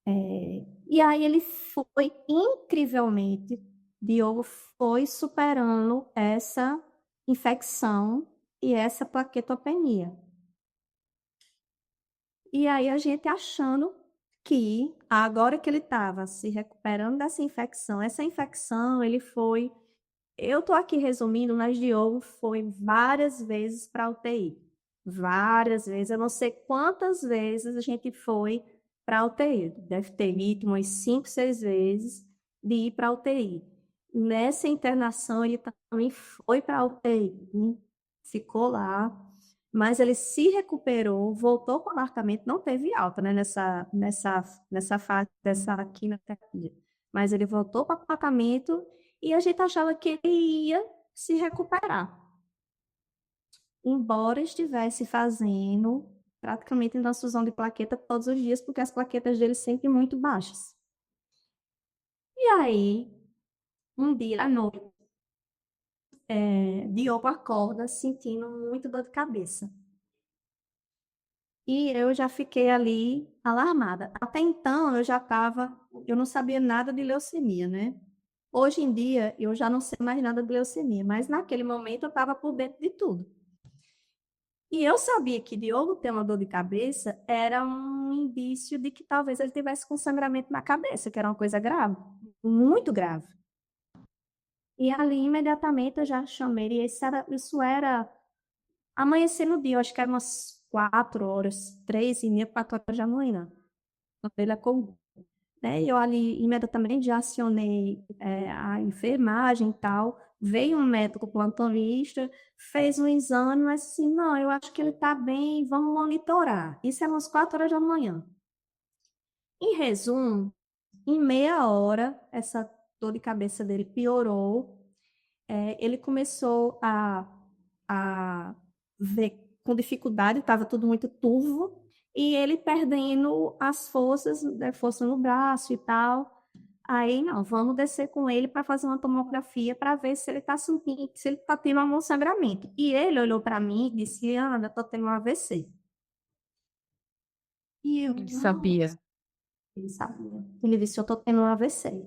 E aí ele foi, incrivelmente, Diogo foi superando essa infecção e essa plaquetopenia. E aí a gente achando que agora que ele estava se recuperando dessa infecção, essa infecção ele foi, eu estou aqui resumindo, mas Diogo foi várias vezes para a UTI. Várias vezes, eu não sei quantas vezes a gente foi para a UTI. Deve ter ido umas 5, 6 vezes de ir para a UTI. Nessa internação, ele também foi para a UTI, ficou lá, mas ele se recuperou, voltou para o apartamento, não teve alta, né, nessa fase dessa quimioterapia. Mas ele voltou para o apartamento e a gente achava que ele ia se recuperar, embora estivesse fazendo praticamente transfusão de plaqueta todos os dias, porque as plaquetas dele sempre muito baixas. E aí, um dia à noite, Diogo acorda sentindo muito dor de cabeça. E eu já fiquei ali alarmada. Até então, eu não sabia nada de leucemia, né? Hoje em dia, eu já não sei mais nada de leucemia, mas naquele momento eu estava por dentro de tudo. E eu sabia que Diogo ter uma dor de cabeça era um indício de que talvez ele tivesse com sangramento na cabeça, que era uma coisa grave, muito grave. E ali, imediatamente, eu já chamei, e isso era amanhecer no dia, eu acho que era umas 4 horas, 3h30, 4 horas da manhã, quando ele acordou. Né? Eu ali imediatamente já acionei a enfermagem e tal. Veio um médico plantonista, fez um exame, mas assim, não, eu acho que ele está bem, vamos monitorar. Isso é umas 4 horas da manhã. Em resumo, em meia hora, essa dor de cabeça dele piorou. Ele começou a ver com dificuldade, estava tudo muito turvo, e ele perdendo as forças, força no braço e tal. Aí, não, vamos descer com ele para fazer uma tomografia para ver se ele está sentindo, se ele está tendo algum sangramento. E ele olhou para mim e disse: Ana, estou tendo um AVC. E eu, Ele não, sabia. ele sabia. Ele disse: eu estou tendo um AVC.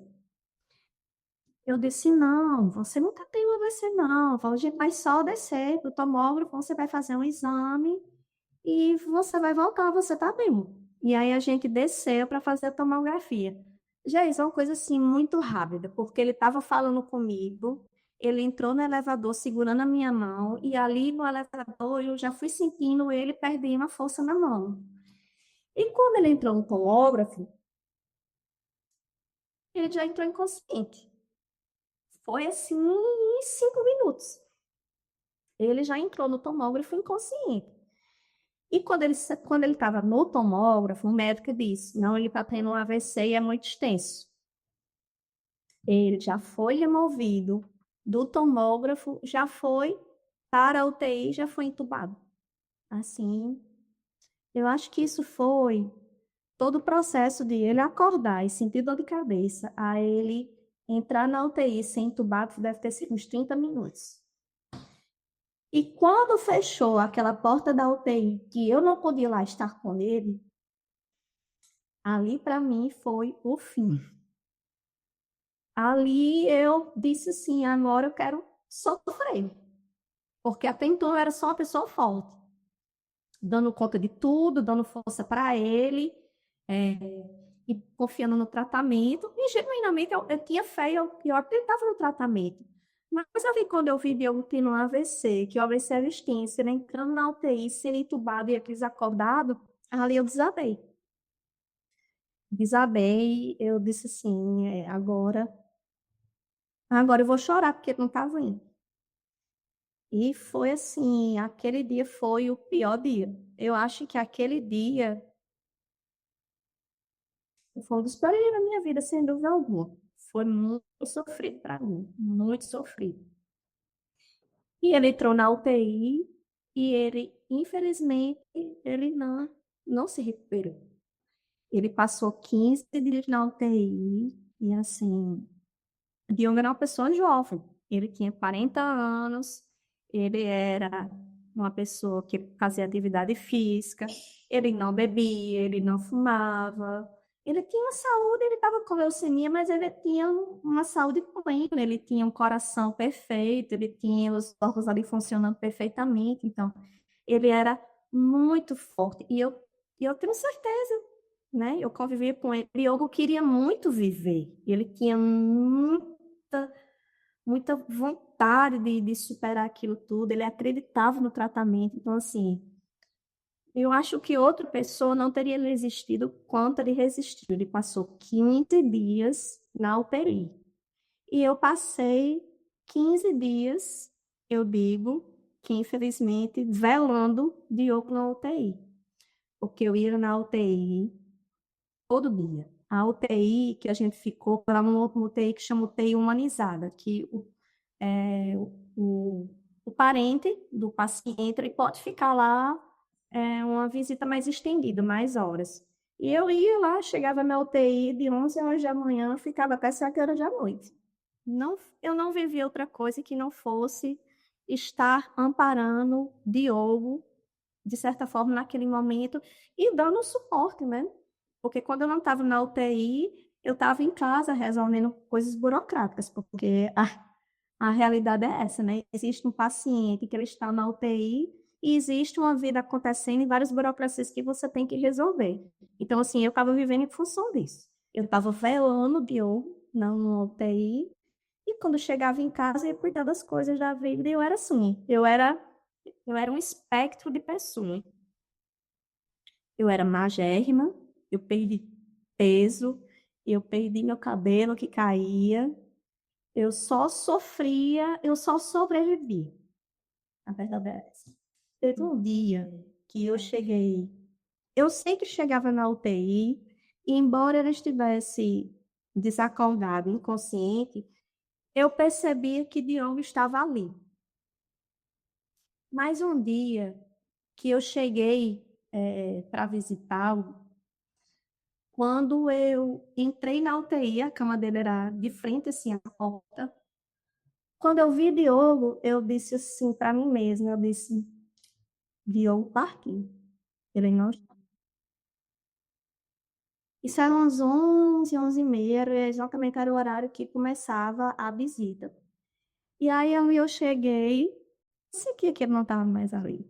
Eu disse: não, você não está tendo AVC, não. A gente vai só descer do tomógrafo, você vai fazer um exame e você vai voltar, você está bem. E aí a gente desceu para fazer a tomografia. Geis, é uma coisa assim muito rápida, porque ele estava falando comigo, ele entrou no elevador segurando a minha mão, e ali no elevador eu já fui sentindo ele perdendo a força na mão. E quando ele entrou no tomógrafo, ele já entrou inconsciente. Foi assim em 5 minutos. Ele já entrou no tomógrafo inconsciente. E quando ele estava no tomógrafo, o médico disse: não, ele está tendo um AVC e é muito extenso. Ele já foi removido do tomógrafo, já foi para a UTI, já foi entubado. Assim, eu acho que isso foi todo o processo de ele acordar e sentir dor de cabeça, a ele entrar na UTI ser entubado, deve ter sido uns 30 minutos. E quando fechou aquela porta da UTI, que eu não podia lá estar com ele, ali para mim foi o fim. Ali eu disse assim, agora eu quero sofrer. Porque até então eu era só uma pessoa forte, dando conta de tudo, dando força para ele, é, e confiando no tratamento. E genuinamente eu tinha fé, eu acreditava no tratamento. Mas ali quando eu vi Diogo tendo um AVC, que o AVC era extenso, ele entrando na UTI, sendo entubado e aqueles acordados, ali eu desabei. Desabei, eu disse assim, agora eu vou chorar, porque ele não estava indo. E foi assim, aquele dia foi o pior dia. Eu acho que aquele dia foi um dos piores dias da minha vida, sem dúvida alguma. Foi muito sofrido para mim, muito sofrido. E ele entrou na UTI e ele, infelizmente, ele não se recuperou. Ele passou 15 dias na UTI e assim, Diogo era uma pessoa jovem. Ele tinha 40 anos, ele era uma pessoa que fazia atividade física, ele não bebia, ele não fumava. Ele tinha uma saúde, ele estava com leucemia, mas ele tinha uma saúde plena, ele tinha um coração perfeito, ele tinha os órgãos ali funcionando perfeitamente. Então, ele era muito forte. E eu tenho certeza, né? Eu convivia com ele. Diogo queria muito viver. Ele tinha muita vontade de superar aquilo tudo. Ele acreditava no tratamento. Então, assim, eu acho que outra pessoa não teria resistido quanto ele resistiu. Ele passou 15 dias na UTI. E eu passei 15 dias, eu digo, que infelizmente, velando Diogo na UTI. Porque eu ia na UTI todo dia. A UTI que a gente ficou era uma UTI que chama UTI humanizada, que o, o parente do paciente ele pode ficar lá uma visita mais estendida, mais horas. E eu ia lá, chegava na UTI de 11 horas da manhã, ficava até 7 horas da noite. Não, eu não vivia outra coisa que não fosse estar amparando Diogo, de certa forma, naquele momento, e dando suporte, né? Porque quando eu não estava na UTI, eu estava em casa resolvendo coisas burocráticas, porque a realidade é essa, né? Existe um paciente que ele está na UTI e existe uma vida acontecendo e várias burocracias que você tem que resolver. Então, assim, eu estava vivendo em função disso. Eu estava velando o Diogo na UTI e quando chegava em casa, eu ia cuidar das coisas da vida e eu era assim, eu era um espectro de pessoa. Eu era magérrima, eu perdi peso, eu perdi meu cabelo que caía, eu só sofria, eu só sobrevivi. A verdade é essa. Teve um dia que eu cheguei, eu sempre chegava na UTI, e embora eu estivesse desacordada, inconsciente, eu percebia que Diogo estava ali. Mas um dia que eu cheguei para visitá-lo, quando eu entrei na UTI, a cama dele era de frente assim à porta. Quando eu vi Diogo, eu disse assim para mim mesma, eu disse, Diogo partiu. Ele não. Isso eram umas 11, 11h30, era exatamente era o horário que começava a visita. E aí eu cheguei, senti que ele não estava mais ali.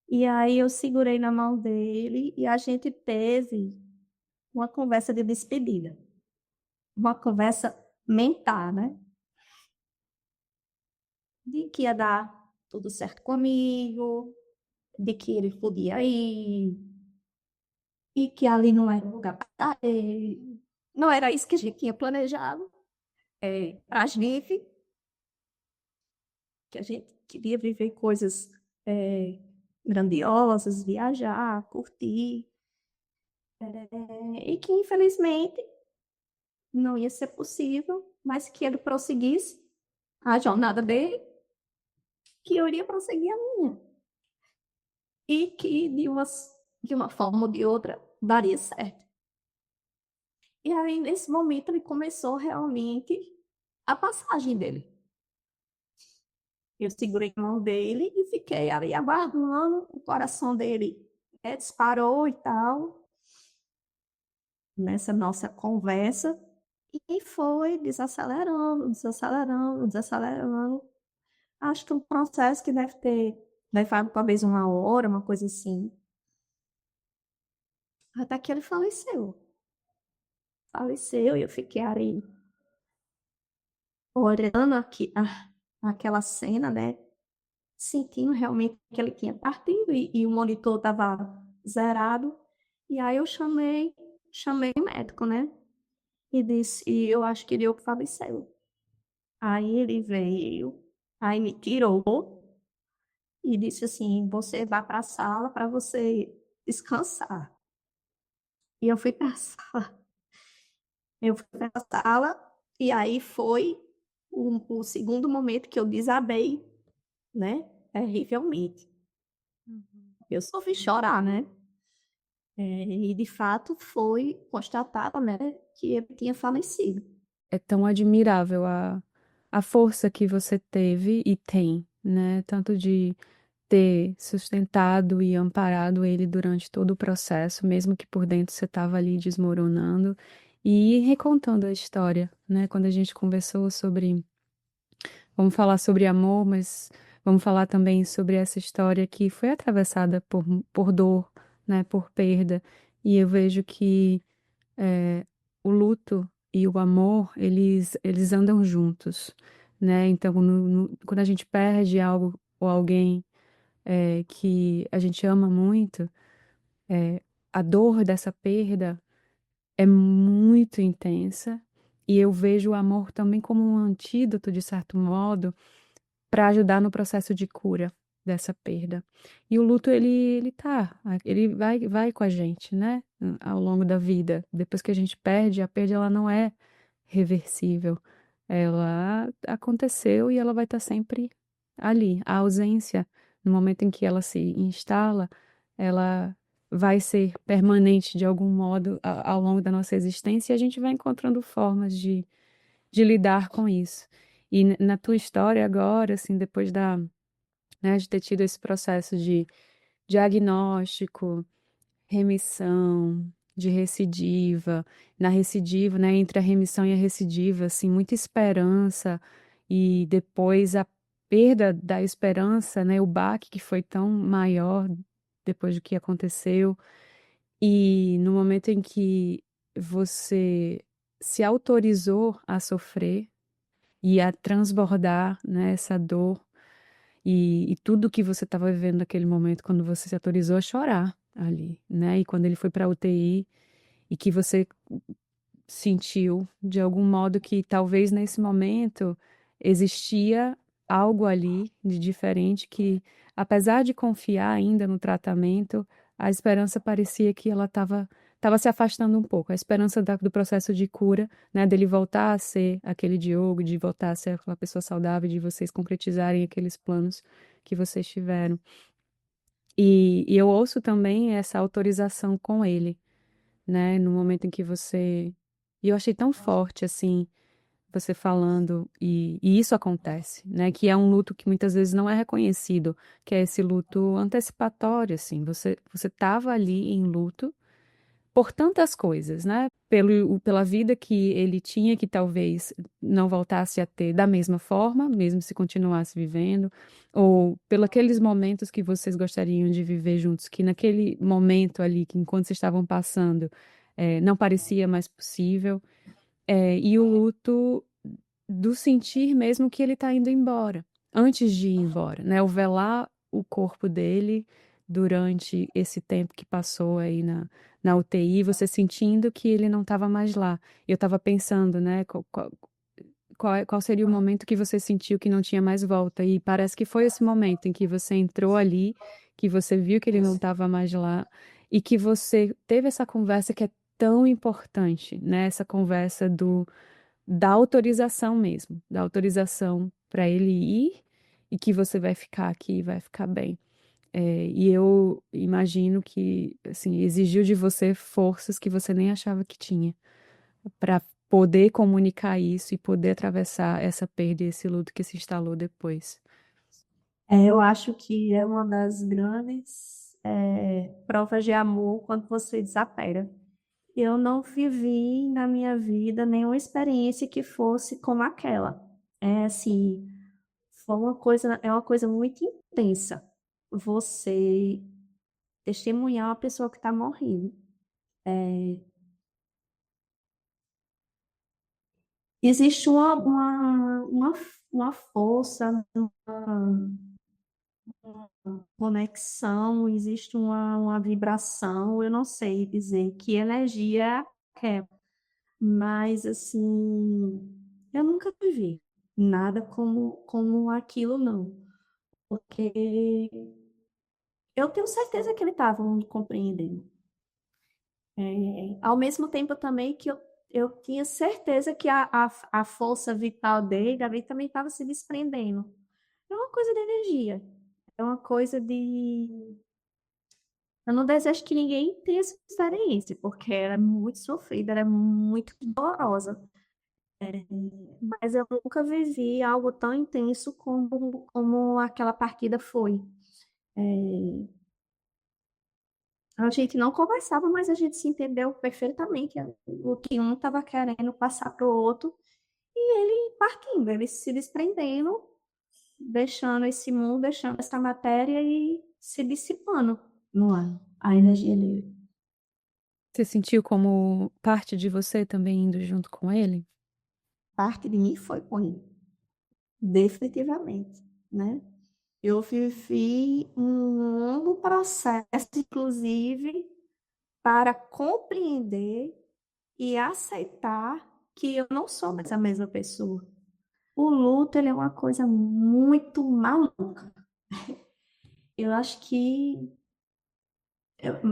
E aí eu segurei na mão dele e a gente teve uma conversa de despedida, uma conversa mental, né? De que ia dar tudo certo comigo, de que ele podia ir, e que ali não era o lugar para ele. Não era isso que a gente tinha planejado para a gente, que a gente queria viver coisas é, grandiosas, viajar, curtir, e que infelizmente não ia ser possível, mas que ele prosseguisse a jornada dele, que eu iria prosseguir a minha, e que de uma forma ou de outra daria certo. E aí, nesse momento, ele começou realmente a passagem dele. Eu segurei a mão dele e fiquei ali aguardando, o coração dele disparou e tal, nessa nossa conversa, e foi desacelerando, desacelerando, desacelerando. Acho que um processo que deve ter levado talvez uma hora, uma coisa assim, até que ele faleceu. Faleceu e eu fiquei ali olhando aquela cena, né? Sentindo realmente que ele tinha partido e o monitor estava zerado. E aí eu chamei o médico, né? E disse, e eu acho que ele faleceu. Aí ele veio, aí me tirou e disse assim, você vai para a sala para você descansar. E eu fui para a sala. Eu fui para a sala e aí foi o segundo momento que eu desabei, né? Terrivelmente. Uhum. Eu só fiz chorar, né? E de fato foi constatado, né, que ele tinha falecido. É tão admirável a força que você teve e tem, né? Tanto de ter sustentado e amparado ele durante todo o processo, mesmo que por dentro você estava ali desmoronando, e ir recontando a história, né? Quando a gente conversou sobre, vamos falar sobre amor, mas vamos falar também sobre essa história que foi atravessada por dor, né? Por perda, e eu vejo que o luto e o amor, eles andam juntos, né? Então, quando a gente perde algo ou alguém que a gente ama muito, a dor dessa perda é muito intensa e eu vejo o amor também como um antídoto, de certo modo, para ajudar no processo de cura dessa perda. E o luto, ele vai com a gente, né? Ao longo da vida. Depois que a gente perde, a perda ela não é reversível. Ela aconteceu e ela vai estar sempre ali. A ausência, no momento em que ela se instala, ela vai ser permanente de algum modo ao longo da nossa existência e a gente vai encontrando formas de lidar com isso. E na tua história agora, assim, depois né, de ter tido esse processo de diagnóstico, remissão, de recidiva, na recidiva, né, entre a remissão e a recidiva, assim, muita esperança e depois a perda da esperança, né, o baque que foi tão maior depois do que aconteceu e no momento em que você se autorizou a sofrer e a transbordar, né, essa dor e tudo que você estava vivendo naquele momento, quando você se autorizou a chorar ali, né? E quando ele foi para a UTI e que você sentiu de algum modo que talvez nesse momento existia algo ali de diferente que, apesar de confiar ainda no tratamento, a esperança parecia que ela estava se afastando um pouco. A esperança do processo de cura, né, dele voltar a ser aquele Diogo, de voltar a ser aquela pessoa saudável, de vocês concretizarem aqueles planos que vocês tiveram. E eu ouço também essa autorização com ele, né? No momento em que você. E eu achei tão forte, assim, você falando, e isso acontece, né? Que é um luto que muitas vezes não é reconhecido, que é esse luto antecipatório, assim. Você estava ali em luto, por tantas coisas, né? Pela vida que ele tinha, que talvez não voltasse a ter da mesma forma, mesmo se continuasse vivendo, ou pelos aqueles momentos que vocês gostariam de viver juntos, que naquele momento ali, que enquanto vocês estavam passando, não parecia mais possível, e o luto do sentir mesmo que ele está indo embora, antes de ir embora, né? O velar o corpo dele durante esse tempo que passou aí na UTI, você sentindo que ele não estava mais lá. Eu estava pensando, né? Qual seria o momento que você sentiu que não tinha mais volta? E parece que foi esse momento em que você entrou ali, que você viu que ele não estava mais lá e que você teve essa conversa que é tão importante, né? Essa conversa da autorização mesmo, da autorização para ele ir e que você vai ficar aqui, vai ficar bem. E eu imagino que, assim, exigiu de você forças que você nem achava que tinha para poder comunicar isso e poder atravessar essa perda e esse luto que se instalou depois. Eu acho que é uma das grandes provas de amor quando você desapega. Eu não vivi na minha vida nenhuma experiência que fosse como aquela. É assim, é uma coisa muito intensa. Você testemunhar uma pessoa que está morrendo. É, existe uma força, uma conexão, existe uma vibração, eu não sei dizer que energia é, mas assim, eu nunca vivi nada como aquilo, não. Porque eu tenho certeza que ele estava me compreendendo. Ao mesmo tempo também que eu tinha certeza que a força vital dele ali também estava se desprendendo. É uma coisa de energia. É uma coisa de. Eu não desejo que ninguém tenha essa experiência, porque ela é muito sofrida, ela é muito dolorosa. Mas eu nunca vivi algo tão intenso como aquela partida foi. É, a gente não conversava, mas a gente se entendeu perfeitamente o que um estava querendo passar para o outro e ele partindo, ele se desprendendo, deixando esse mundo, deixando essa matéria e se dissipando no ar, a energia dele. Você sentiu como parte de você também indo junto com ele? Parte de mim foi com ele, definitivamente, né? Eu vivi um longo processo, inclusive, para compreender e aceitar que eu não sou mais a mesma pessoa. O luto, ele é uma coisa muito maluca. Eu acho que,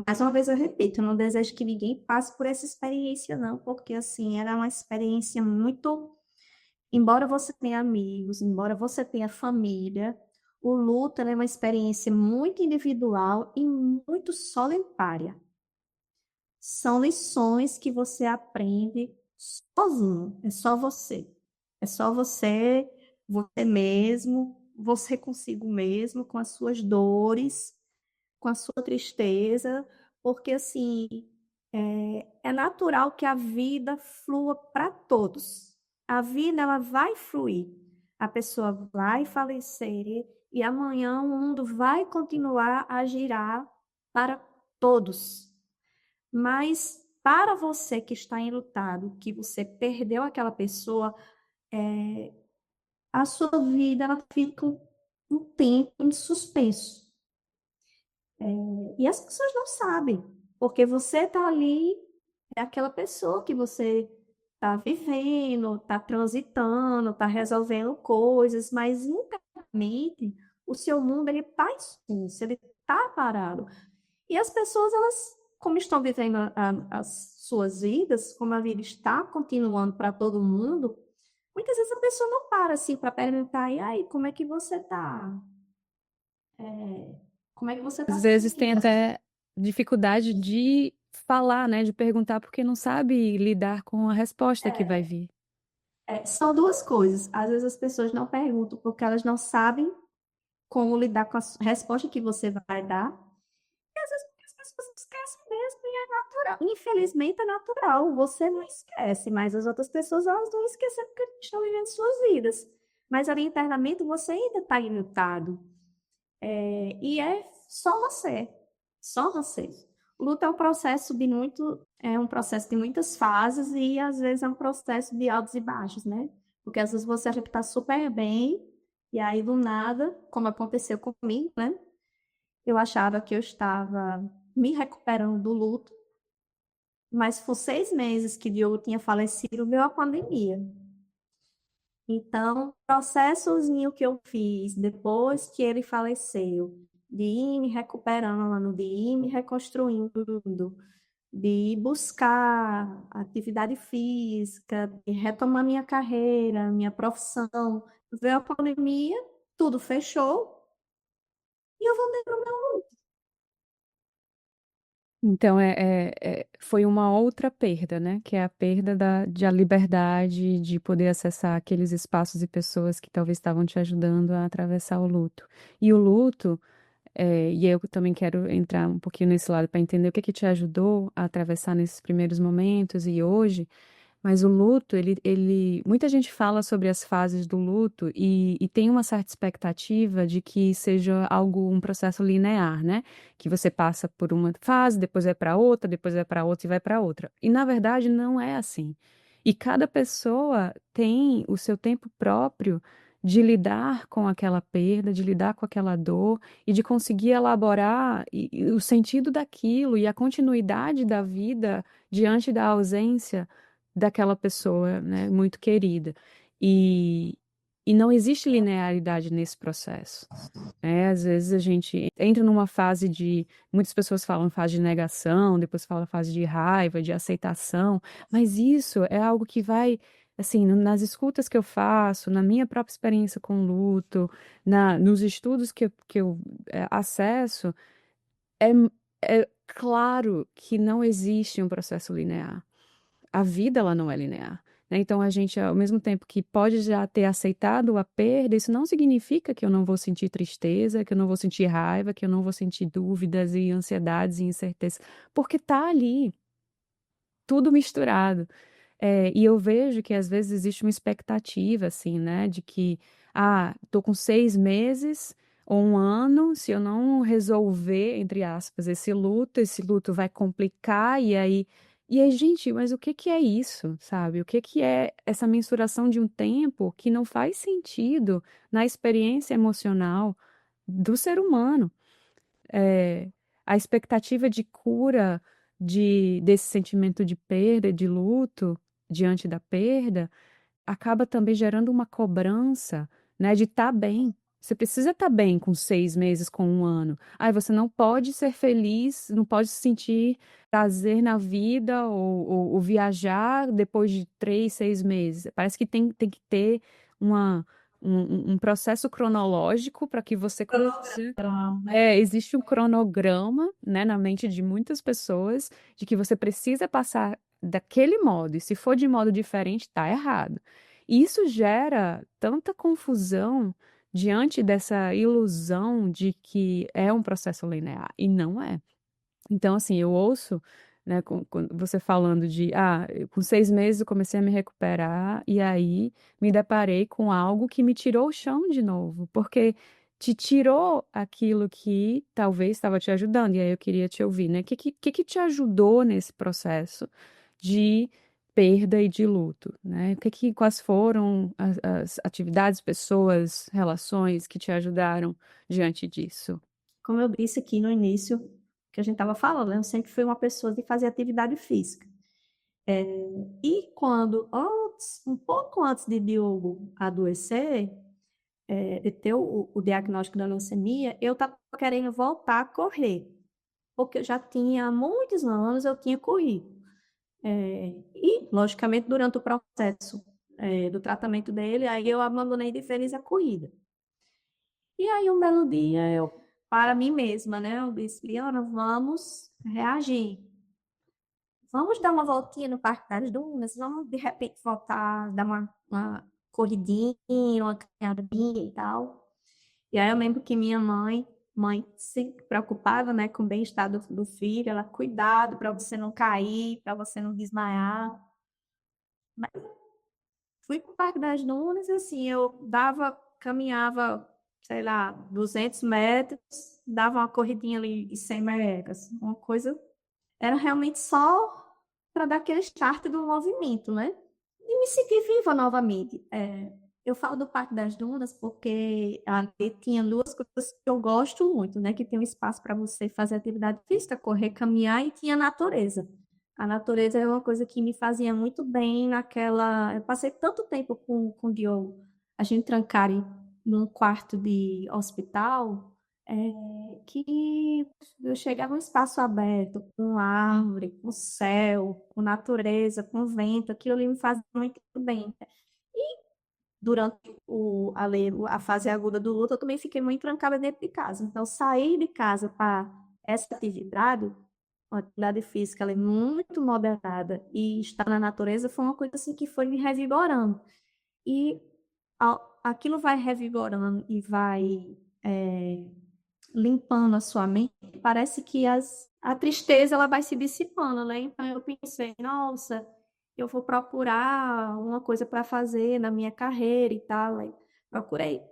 mais uma vez eu repito, eu não desejo que ninguém passe por essa experiência, não, porque, assim, era uma experiência muito. Embora você tenha amigos, embora você tenha família, o luto é uma experiência muito individual e muito solitária. São lições que você aprende sozinho, é só você. É só você, você mesmo, você consigo mesmo, com as suas dores, com a sua tristeza, porque assim, é natural que a vida flua para todos. A vida ela vai fluir. A pessoa vai falecer e amanhã o mundo vai continuar a girar para todos. Mas para você que está enlutado, que você perdeu aquela pessoa, a sua vida ela fica um tempo em suspenso. E as pessoas não sabem, porque você está ali, é aquela pessoa que você está vivendo, está transitando, está resolvendo coisas, mas internamente o seu mundo ele está em suspenso, ele está parado. E as pessoas, elas, como estão vivendo as suas vidas, como a vida está continuando para todo mundo, muitas vezes a pessoa não para assim para perguntar, e aí, como é que você está? Como é que você está Às se vezes tem sentindo? até dificuldade de falar, né? De perguntar porque não sabe lidar com a resposta que vai vir. São duas coisas. Às vezes as pessoas não perguntam porque elas não sabem como lidar com a resposta que você vai dar. E às vezes porque as pessoas esquecem natural. Infelizmente é natural, você não esquece, mas as outras pessoas elas não esqueceram porque estão vivendo suas vidas. Mas ali internamente você ainda está ilutado. E é só você, só você. O luto é um processo de muito, é um processo de muitas fases e às vezes é um processo de altos e baixos, né? Porque às vezes você acha que está super bem e aí do nada, como aconteceu comigo, né? Eu achava que eu estava me recuperando do luto, mas por 6 meses que Diogo tinha falecido, veio a pandemia. Então, o processozinho que eu fiz depois que ele faleceu, de ir me recuperando, de ir me reconstruindo, de ir buscar atividade física, de retomar minha carreira, minha profissão. Veio a pandemia, tudo fechou e eu voltei para o meu. Então, foi uma outra perda, né? Que é a perda de a liberdade de poder acessar aqueles espaços e pessoas que talvez estavam te ajudando a atravessar o luto. E o luto, e eu também quero entrar um pouquinho nesse lado para entender o que que te ajudou a atravessar nesses primeiros momentos e hoje. Mas o luto, muita gente fala sobre as fases do luto e tem uma certa expectativa de que seja algo, um processo linear, né? Que você passa por uma fase, depois vai para outra, depois vai para outra e vai para outra. E na verdade não é assim. E cada pessoa tem o seu tempo próprio de lidar com aquela perda, de lidar com aquela dor e de conseguir elaborar o sentido daquilo e a continuidade da vida diante da ausência daquela pessoa, né, muito querida. E, e não existe linearidade nesse processo, né? Às vezes a gente entra numa fase de, muitas pessoas falam fase de negação, depois falam fase de raiva, de aceitação, mas isso é algo que vai, assim, nas escutas que eu faço, na minha própria experiência com luto, nos estudos que eu acesso, é, é claro que não existe um processo linear. A vida ela não é linear, né? Então a gente, ao mesmo tempo que pode já ter aceitado a perda, isso não significa que eu não vou sentir tristeza, que eu não vou sentir raiva, que eu não vou sentir dúvidas e ansiedades e incertezas, porque tá ali, tudo misturado. E eu vejo que às vezes existe uma expectativa, assim, né, de que, tô com 6 meses ou um ano, se eu não resolver, entre aspas, esse luto vai complicar, e aí, gente, mas o que que é isso, sabe? O que que é essa mensuração de um tempo que não faz sentido na experiência emocional do ser humano? é, a expectativa de cura desse sentimento de perda, de luto diante da perda, acaba também gerando uma cobrança, né, de estar bem. Você precisa estar bem com 6 meses, com um ano. Aí você não pode ser feliz, não pode sentir prazer na vida ou viajar depois de 3, 6 meses. Parece que tem que ter um processo cronológico para que você consiga. Existe um cronograma, né, na mente de muitas pessoas de que você precisa passar daquele modo, e se for de modo diferente, tá errado. E isso gera tanta confusão diante dessa ilusão de que é um processo linear, e não é. Então, assim, eu ouço, né, com você falando de, com 6 meses eu comecei a me recuperar e aí me deparei com algo que me tirou o chão de novo, porque te tirou aquilo que talvez estava te ajudando. E aí eu queria te ouvir, né? O que que te ajudou nesse processo de perda e de luto, né? Quais foram as atividades, pessoas, relações que te ajudaram diante disso? Como eu disse aqui no início, que a gente estava falando, né? Eu sempre fui uma pessoa de fazer atividade física. É, e quando, um pouco antes de Diogo adoecer, de ter o diagnóstico da leucemia, eu estava querendo voltar a correr, porque eu já tinha há muitos anos eu tinha corrido. E, logicamente, durante o processo, do tratamento dele, aí eu abandonei de vez a corrida. E aí, um belo dia, eu, para mim mesma, né, eu disse, Liana, vamos reagir. Vamos dar uma voltinha no Parque das Dunas, vamos, de repente, voltar, dar uma corridinha, uma caminhadinha e tal. E aí eu lembro que minha mãe mãe sempre preocupada, né, com o bem-estar do filho, ela cuidado para você não cair, para você não desmaiar. Mas fui para o Parque das Dunas e assim, caminhava, sei lá, 200 metros, dava uma corridinha ali de 100 metros, uma coisa, era realmente só para dar aquele start do movimento, né? E me sentir viva novamente. Eu falo do Parque das Dunas porque ali tinha duas coisas que eu gosto muito, né? Que tem um espaço para você fazer atividade física, correr, caminhar e tinha natureza. A natureza é uma coisa que me fazia muito bem naquela. Eu passei tanto tempo com o Diogo, a gente trancado num quarto de hospital, que eu chegava em um espaço aberto, com árvore, com céu, com natureza, com vento, aquilo ali me fazia muito bem. Durante a fase aguda do luto, eu também fiquei muito trancada dentro de casa. Então, sair de casa para essa atividade, uma atividade física ela é muito moderada e estar na natureza foi uma coisa assim que foi me revigorando. E aquilo vai revigorando e vai é, limpando a sua mente, parece que a tristeza ela vai se dissipando, né? Então eu pensei, nossa, eu vou procurar uma coisa para fazer na minha carreira e tal. Aí procurei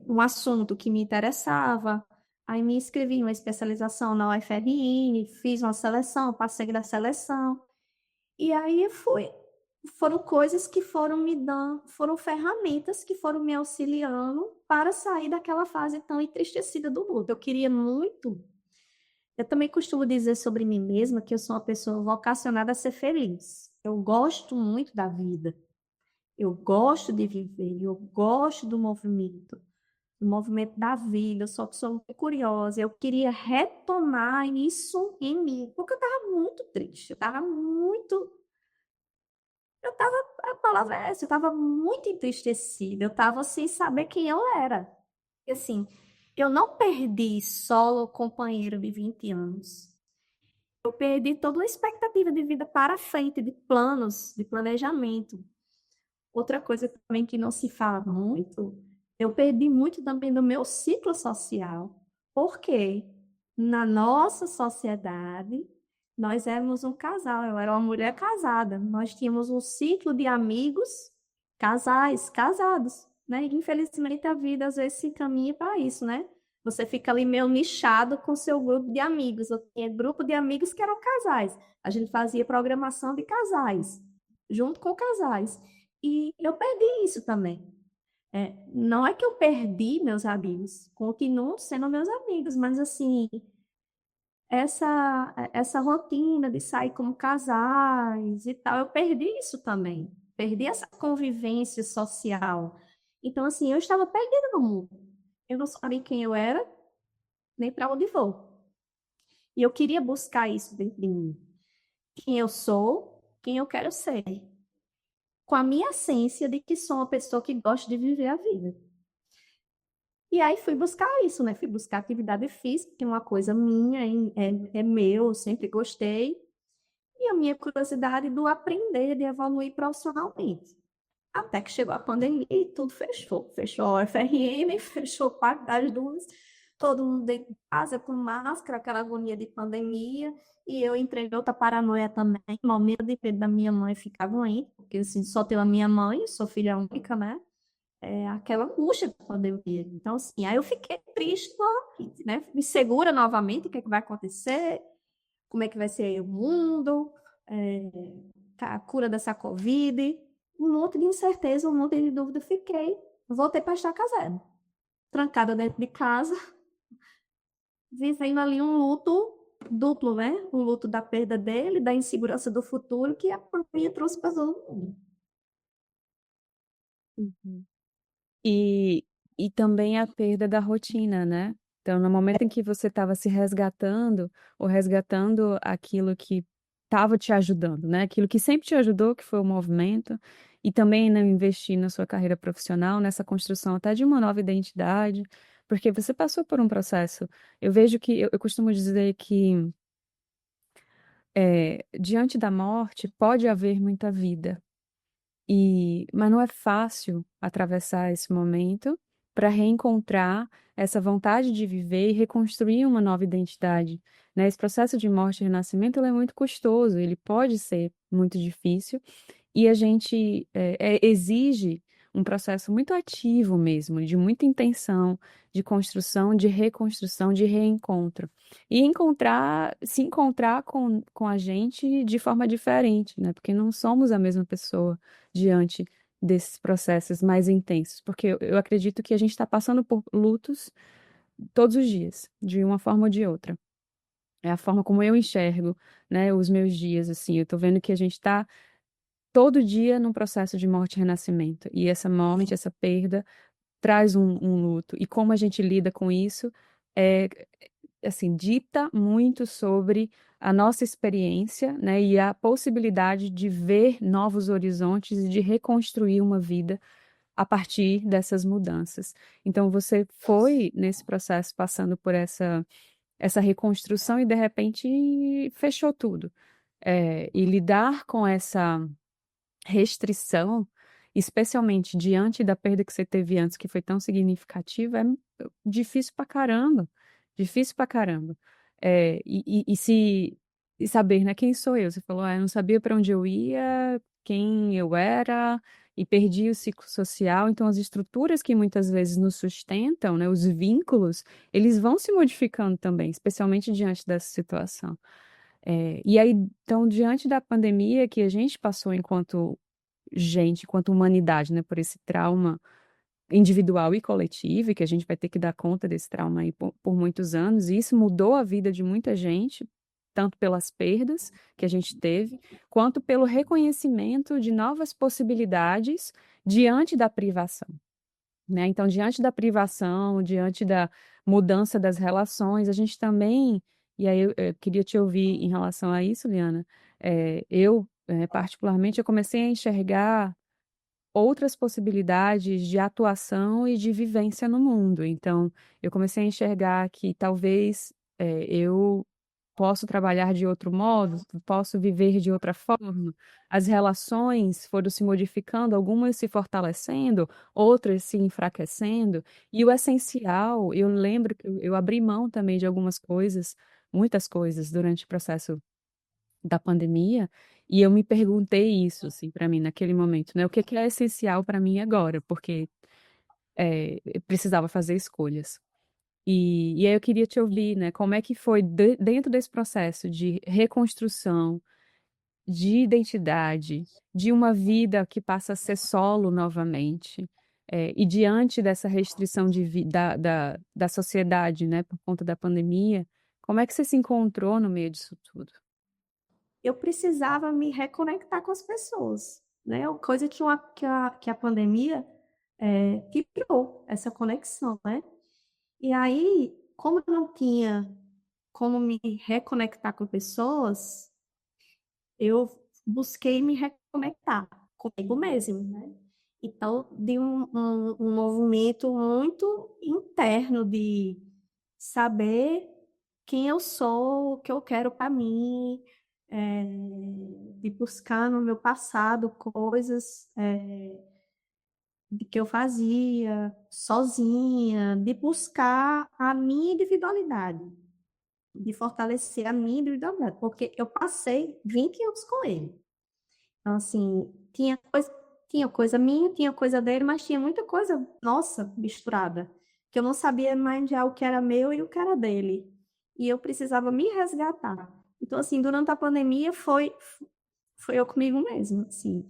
um assunto que me interessava, aí me inscrevi em uma especialização na UFRN, fiz uma seleção, passei da seleção, e aí foram coisas que foram me dando, foram ferramentas que foram me auxiliando para sair daquela fase tão entristecida do luto. Eu queria muito. Eu também costumo dizer sobre mim mesma que eu sou uma pessoa vocacionada a ser feliz. Eu gosto muito da vida. Eu gosto de viver, eu gosto do movimento da vida. Eu sou uma pessoa muito curiosa. Eu queria retomar isso em mim, porque eu estava muito triste. A palavra é essa, eu estava muito entristecida, eu estava sem saber quem eu era. E assim, eu não perdi só o companheiro de 20 anos. Eu perdi toda uma expectativa de vida para frente, de planos, de planejamento. Outra coisa também que não se fala muito, eu perdi muito também do meu ciclo social. Porque na nossa sociedade, nós éramos um casal, eu era uma mulher casada. Nós tínhamos um ciclo de amigos, casais, casados, né? E, infelizmente, a vida às vezes se caminha para isso, né? Você fica ali meio nichado com seu grupo de amigos. Eu tinha grupo de amigos que eram casais. A gente fazia programação de casais, junto com casais. E eu perdi isso também. Não é que eu perdi meus amigos, continuam sendo meus amigos, mas assim, essa rotina de sair como casais e tal, eu perdi isso também. Perdi essa convivência social. Então, assim, eu estava perdida no mundo. Eu não sabia quem eu era, nem para onde vou. E eu queria buscar isso dentro de mim. Quem eu sou, quem eu quero ser. Com a minha essência de que sou uma pessoa que gosta de viver a vida. E aí fui buscar isso, né? Fui buscar atividade física, que é uma coisa minha, é meu, eu sempre gostei. E a minha curiosidade do aprender, de evoluir profissionalmente. Até que chegou a pandemia e tudo fechou. Fechou a UFRN, fechou o Parque das Dunas, todo mundo dentro de casa com máscara, aquela agonia de pandemia. E eu entrei em outra paranoia também, momento de medo da minha mãe ficar doente, porque assim, só tenho a minha mãe, sou filha única, né? Aquela angústia da pandemia. Então, assim, aí eu fiquei triste, né? Me segura novamente, o que é que vai acontecer, como é que vai ser o mundo, é, a cura dessa Covid, um monte de incerteza, um monte de dúvida. Fiquei, voltei para estaca zero, trancada dentro de casa, vivendo ali um luto duplo, né? O luto da perda dele, da insegurança do futuro, que a pandemia trouxe para todo mundo. Uhum. E, e também a perda da rotina, né? Então, no momento em que você estava se resgatando, ou resgatando aquilo que estava te ajudando, né? Aquilo que sempre te ajudou, que foi o movimento, e também não investir na sua carreira profissional, nessa construção até de uma nova identidade, porque você passou por um processo. Eu vejo que, eu costumo dizer que diante da morte pode haver muita vida, mas não é fácil atravessar esse momento. para reencontrar essa vontade de viver e reconstruir uma nova identidade, né? Esse processo de morte e renascimento, ele é muito custoso, ele pode ser muito difícil, e a gente exige um processo muito ativo mesmo, de muita intenção, de construção, de reconstrução, de reencontro. E se encontrar com a gente de forma diferente, né? Porque não somos a mesma pessoa diante desses processos mais intensos. Porque eu acredito que a gente está passando por lutos todos os dias, de uma forma ou de outra. É a forma como eu enxergo, né, os meus dias, assim. Eu tô vendo que a gente está todo dia num processo de morte e renascimento. E essa morte, essa perda, traz um luto. E como a gente lida com isso, é, assim, dita muito sobre a nossa experiência, né, e a possibilidade de ver novos horizontes e de reconstruir uma vida a partir dessas mudanças. Então, você foi nesse processo passando por essa reconstrução e, de repente, fechou tudo. E lidar com essa restrição, especialmente diante da perda que você teve antes, que foi tão significativa, é difícil pra caramba. Difícil pra caramba. E saber, né, quem sou eu? Você falou, eu não sabia para onde eu ia, quem eu era, e perdi o ciclo social. Então, as estruturas que muitas vezes nos sustentam, né, os vínculos, eles vão se modificando também, especialmente diante dessa situação. E aí, então, diante da pandemia que a gente passou enquanto gente, enquanto humanidade, né, por esse trauma individual e coletivo, e que a gente vai ter que dar conta desse trauma aí por muitos anos, e isso mudou a vida de muita gente, tanto pelas perdas que a gente teve, quanto pelo reconhecimento de novas possibilidades diante da privação, né? Então, diante da privação, diante da mudança das relações, a gente também, e aí eu queria te ouvir em relação a isso, Liana, particularmente, eu comecei a enxergar outras possibilidades de atuação e de vivência no mundo. Então, eu comecei a enxergar que talvez eu posso trabalhar de outro modo, posso viver de outra forma. As relações foram se modificando, algumas se fortalecendo, outras se enfraquecendo. E o essencial, eu lembro que eu abri mão também de algumas coisas, muitas coisas, durante o processo da pandemia, e eu me perguntei isso, assim, para mim, naquele momento, né? O que que é essencial para mim agora? Porque eu precisava fazer escolhas. E aí eu queria te ouvir, né? Como é que foi dentro desse processo de reconstrução, de identidade, de uma vida que passa a ser solo novamente, e diante dessa restrição da sociedade, né, por conta da pandemia, como é que você se encontrou no meio disso tudo? Eu precisava me reconectar com as pessoas, né? Coisa que a pandemia quebrou essa conexão, né? E aí, como eu não tinha como me reconectar com pessoas, eu busquei me reconectar comigo mesmo, né? Então, de um movimento muito interno de saber quem eu sou, o que eu quero para mim, é, de buscar no meu passado coisas de que eu fazia sozinha, de buscar a minha individualidade, de fortalecer a minha individualidade, porque eu passei 20 anos com ele. Então, assim, tinha coisa minha, tinha coisa dele, mas tinha muita coisa nossa misturada, que eu não sabia mais já o que era meu e o que era dele. E eu precisava me resgatar. Então, assim, durante a pandemia foi eu comigo mesma, assim,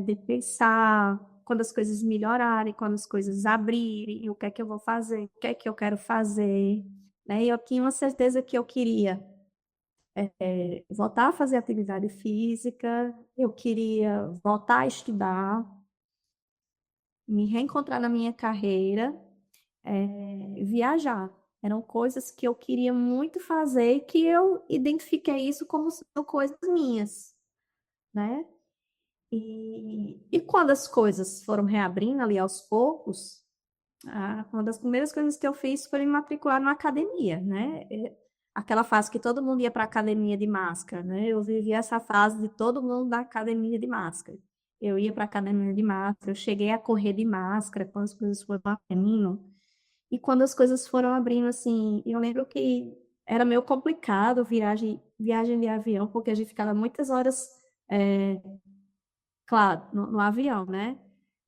de pensar quando as coisas melhorarem, quando as coisas abrirem, o que é que eu vou fazer, o que é que eu quero fazer, né? E eu tinha uma certeza que eu queria voltar a fazer atividade física, eu queria voltar a estudar, me reencontrar na minha carreira, viajar. Eram coisas que eu queria muito fazer e que eu identifiquei isso como sendo coisas minhas, né? E quando as coisas foram reabrindo ali aos poucos, uma das primeiras coisas que eu fiz foi me matricular numa academia, né? Aquela fase que todo mundo ia para a academia de máscara, né? Eu vivi essa fase de todo mundo da academia de máscara. eu ia para academia de máscara, eu cheguei a correr de máscara quando as coisas foram abrindo. E quando as coisas foram abrindo, assim, eu lembro que era meio complicado viagem de avião, porque a gente ficava muitas horas, é, claro, no avião, né?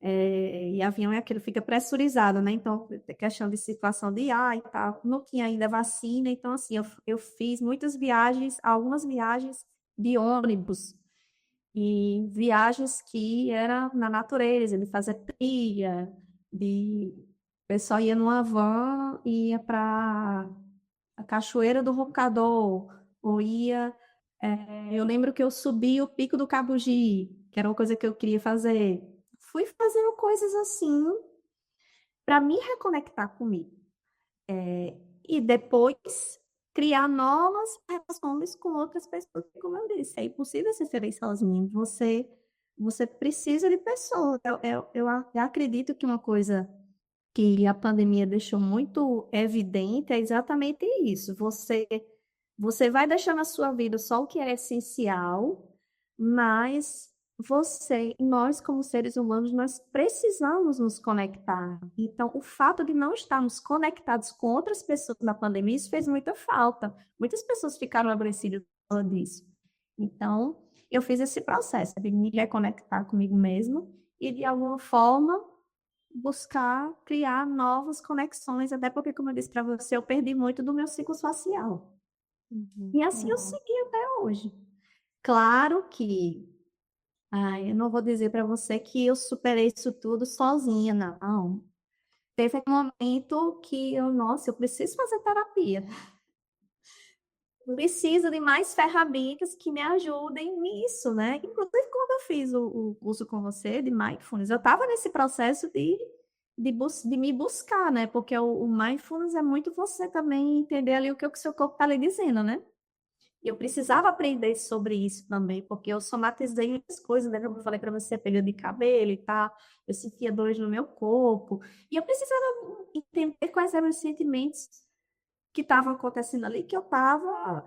E avião é aquilo, fica pressurizado, né? Então, tem questão de situação de ar e tal. Não tinha ainda vacina, então, assim, eu fiz muitas viagens, algumas viagens de ônibus, e viagens que era na natureza, de fazer trilha, de... O pessoal ia numa van e ia para a Cachoeira do Roncador, ou ia... eu lembro que eu subi o Pico do Cabugi, que era uma coisa que eu queria fazer. Fui fazendo coisas assim para me reconectar comigo. E depois criar novas relações com outras pessoas. Como eu disse, é impossível ser feliz sozinho. Você precisa de pessoas. Eu acredito que uma coisa que a pandemia deixou muito evidente é exatamente isso. Você vai deixar na sua vida só o que é essencial, mas nós como seres humanos, nós precisamos nos conectar. Então, o fato de não estarmos conectados com outras pessoas na pandemia, isso fez muita falta. Muitas pessoas ficaram aborrecidas por causa disso. Então, eu fiz esse processo de me reconectar comigo mesmo e, de alguma forma, buscar criar novas conexões, até porque, como eu disse para você, eu perdi muito do meu ciclo social. Uhum. E assim eu segui até hoje. Claro que, eu não vou dizer para você que eu superei isso tudo sozinha, não. Teve um momento que nossa, eu preciso fazer terapia. Preciso de mais ferramentas que me ajudem nisso, né? Inclusive, quando eu fiz o curso com você de Mindfulness, eu estava nesse processo de me buscar, né? Porque o Mindfulness é muito você também entender ali o que o seu corpo está lhe dizendo, né? E eu precisava aprender sobre isso também, porque eu somatizei muitas coisas, né? Como eu falei para você, perda de cabelo e tal, eu sentia dores no meu corpo, e eu precisava entender quais eram os sentimentos que estavam acontecendo ali, que eu estava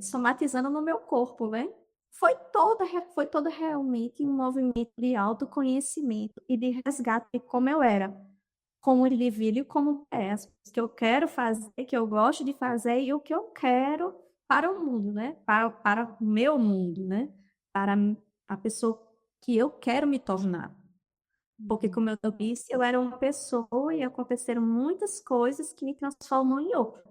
somatizando no meu corpo, né? Foi toda realmente um movimento de autoconhecimento e de resgate de como eu era, como indivíduo e como é, as coisas que eu quero fazer, que eu gosto de fazer e o que eu quero para o mundo, né? Para o meu mundo, né? Para a pessoa que eu quero me tornar. Porque, Uhum. como eu disse, eu era uma pessoa e aconteceram muitas coisas que me transformam em outra.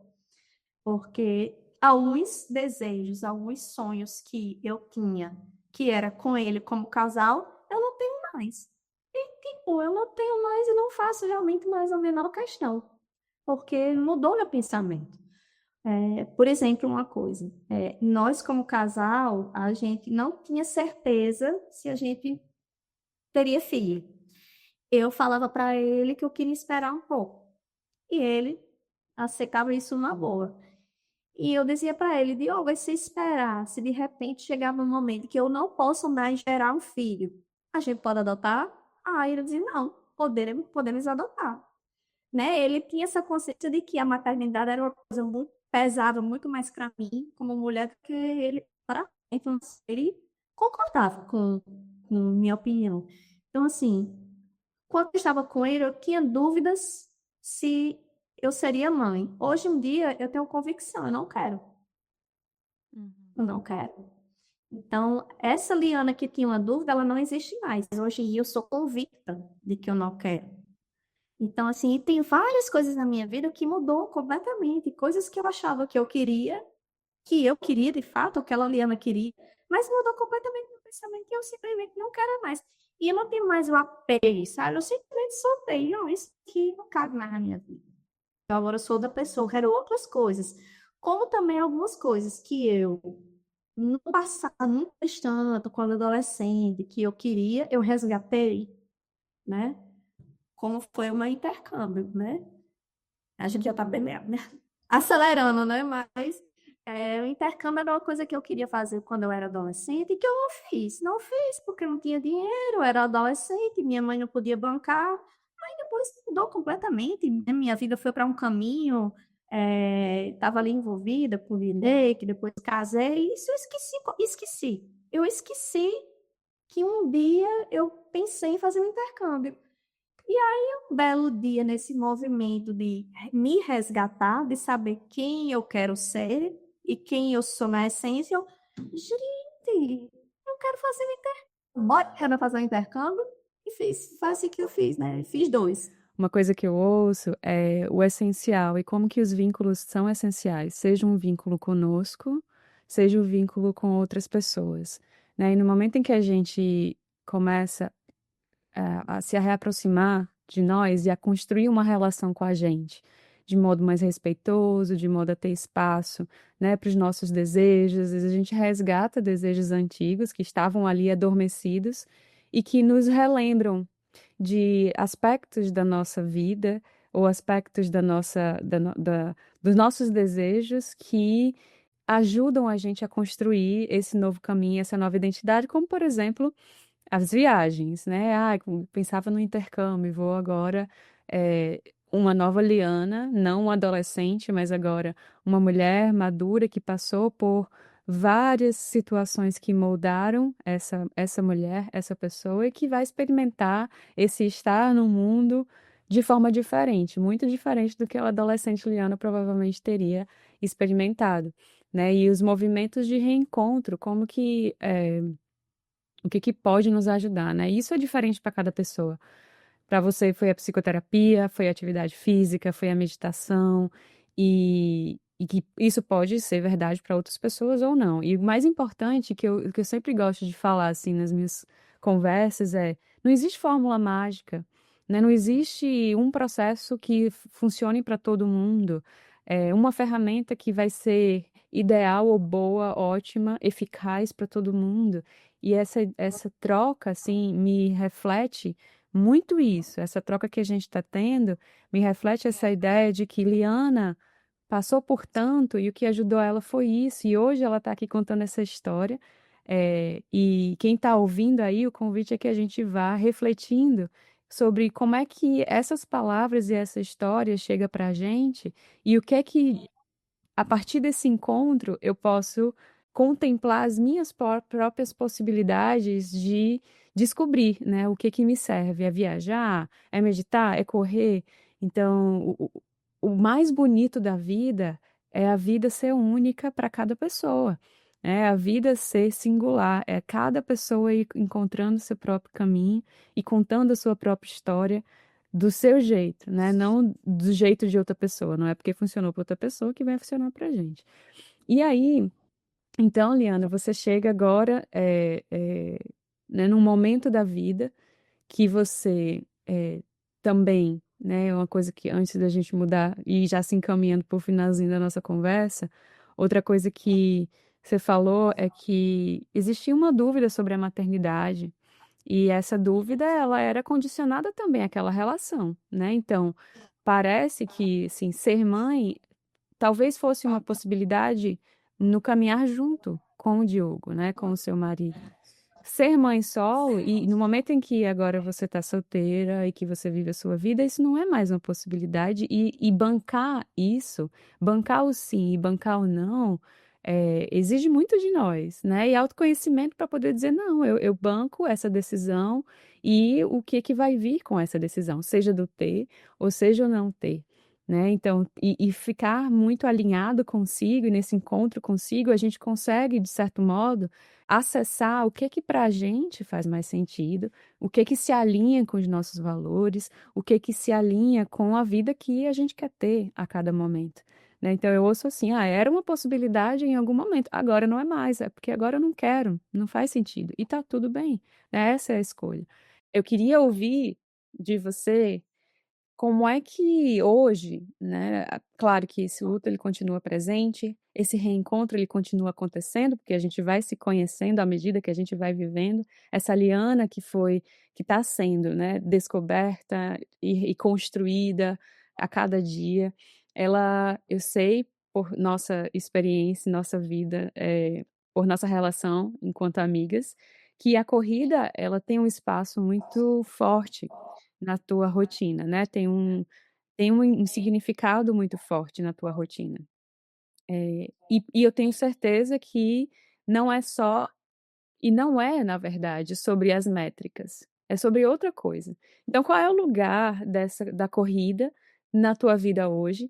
Porque alguns desejos, alguns sonhos que eu tinha, que era com ele como casal, eu não tenho mais. E, tipo, eu não tenho mais e não faço realmente mais a menor questão. Porque mudou meu pensamento. Por exemplo, uma coisa, nós como casal, a gente não tinha certeza se a gente teria filho. Eu falava para ele que eu queria esperar um pouco. E ele aceitava isso na boa. E eu dizia para ele, Diogo, vai se esperar, se de repente chegar no momento que eu não posso mais gerar um filho, a gente pode adotar? Aí ele dizia, não, podemos adotar. Né? Ele tinha essa consciência de que a maternidade era uma coisa muito pesada, muito mais para mim, como mulher, do que ele para mim. Então, ele concordava com minha opinião. Então, assim, quando eu estava com ele, eu tinha dúvidas se eu seria mãe. Hoje em dia, eu tenho convicção, eu não quero. Uhum. Eu não quero. Então, essa Liana que tinha uma dúvida, ela não existe mais. Hoje em dia, eu sou convicta de que eu não quero. Então, assim, tem várias coisas na minha vida que mudou completamente. Coisas que eu achava que eu queria de fato, aquela Liana queria, mas mudou completamente meu pensamento e eu simplesmente não quero mais. E eu não tenho mais o apego, sabe? Eu simplesmente soltei, não, isso aqui não cabe mais na minha vida. Eu agora sou da pessoa, quero outras coisas. Como também algumas coisas que eu, no passado, não fiz tanto, quando adolescente, que eu queria, eu resgatei, né? Como foi o meu intercâmbio, né? A gente já está bem, né? Acelerando, né? Mas o intercâmbio era uma coisa que eu queria fazer quando eu era adolescente e que eu não fiz. Não fiz porque não tinha dinheiro, eu era adolescente, minha mãe não podia bancar. Aí depois mudou completamente, né? Minha vida foi para um caminho, estava ali envolvida com direito, depois casei, isso eu esqueci. Eu esqueci que um dia eu pensei em fazer um intercâmbio. E aí, um belo dia, nesse movimento de me resgatar, de saber quem eu quero ser e quem eu sou na essência, gente, eu quero fazer um intercâmbio. Bora, quero fazer um intercâmbio? E fiz, foi assim que eu fiz, né? Fiz dois. Uma coisa que eu ouço é o essencial e como que os vínculos são essenciais, seja um vínculo conosco, seja um vínculo com outras pessoas, né? E no momento em que a gente começa a se reaproximar de nós e a construir uma relação com a gente, de modo mais respeitoso, de modo a ter espaço, né, para os nossos desejos. Às vezes a gente resgata desejos antigos que estavam ali adormecidos e que nos relembram de aspectos da nossa vida ou aspectos da nossa, dos nossos desejos que ajudam a gente a construir esse novo caminho, essa nova identidade, como, por exemplo, as viagens, né? Ah, pensava no intercâmbio, vou agora, eh, uma nova Liana, não uma adolescente, mas agora uma mulher madura que passou por várias situações que moldaram essa mulher, essa pessoa, e que vai experimentar esse estar no mundo de forma diferente, muito diferente do que a adolescente Liana provavelmente teria experimentado, né? E os movimentos de reencontro, como que o que que pode nos ajudar, né? Isso é diferente para cada pessoa. Para você foi a psicoterapia, foi a atividade física, foi a meditação, e que isso pode ser verdade para outras pessoas ou não. E o mais importante que eu sempre gosto de falar assim nas minhas conversas é: não existe fórmula mágica, né? Não existe um processo que funcione para todo mundo, uma ferramenta que vai ser ideal ou boa, ótima, eficaz para todo mundo. E essa troca, assim, me reflete muito isso. Essa troca que a gente está tendo me reflete essa ideia de que Liana passou por tanto e o que ajudou ela foi isso. E hoje ela está aqui contando essa história. E quem está ouvindo aí, o convite é que a gente vá refletindo sobre como é que essas palavras e essa história chega para a gente e o que é que a partir desse encontro, eu posso contemplar as minhas próprias possibilidades de descobrir, né, o que que me serve. É viajar? É meditar? É correr? Então, o mais bonito da vida é a vida ser única para cada pessoa. É a vida ser singular, é cada pessoa ir encontrando seu próprio caminho e contando a sua própria história do seu jeito, né? Não do jeito de outra pessoa. Não é porque funcionou para outra pessoa que vai funcionar para gente. E aí, então, Liana, você chega agora, né, num momento da vida que você também, né, é uma coisa que antes da gente mudar e já se encaminhando para o finalzinho da nossa conversa, outra coisa que você falou é que existia uma dúvida sobre a maternidade. E essa dúvida, ela era condicionada também àquela relação, né? Então, parece que, assim, ser mãe talvez fosse uma possibilidade no caminhar junto com o Diogo, né? Com o seu marido. Ser mãe solo, e no momento em que agora você está solteira e que você vive a sua vida, isso não é mais uma possibilidade. E bancar isso, bancar o sim e bancar o não, exige muito de nós, né? E autoconhecimento para poder dizer, não, eu banco essa decisão e o que que vai vir com essa decisão, seja do ter ou seja o não ter. Né? Então, e ficar muito alinhado consigo, e nesse encontro consigo, a gente consegue, de certo modo, acessar o que que para a gente faz mais sentido, o que que se alinha com os nossos valores, o que que se alinha com a vida que a gente quer ter a cada momento, né? Então eu ouço assim, era uma possibilidade em algum momento, agora não é mais, é porque agora eu não quero, não faz sentido, e tá tudo bem, né? Essa é a escolha. Eu queria ouvir de você como é que hoje, né, claro que esse luto ele continua presente, esse reencontro ele continua acontecendo, porque a gente vai se conhecendo à medida que a gente vai vivendo, essa Liana que está sendo, né, descoberta e construída a cada dia, ela, eu sei por nossa experiência, nossa vida, por nossa relação enquanto amigas, que a corrida ela tem um espaço muito forte na tua rotina, né, tem um significado muito forte na tua rotina. E eu tenho certeza que não é só E não é, na verdade, sobre as métricas, é sobre outra coisa. Então qual é o lugar da corrida na tua vida hoje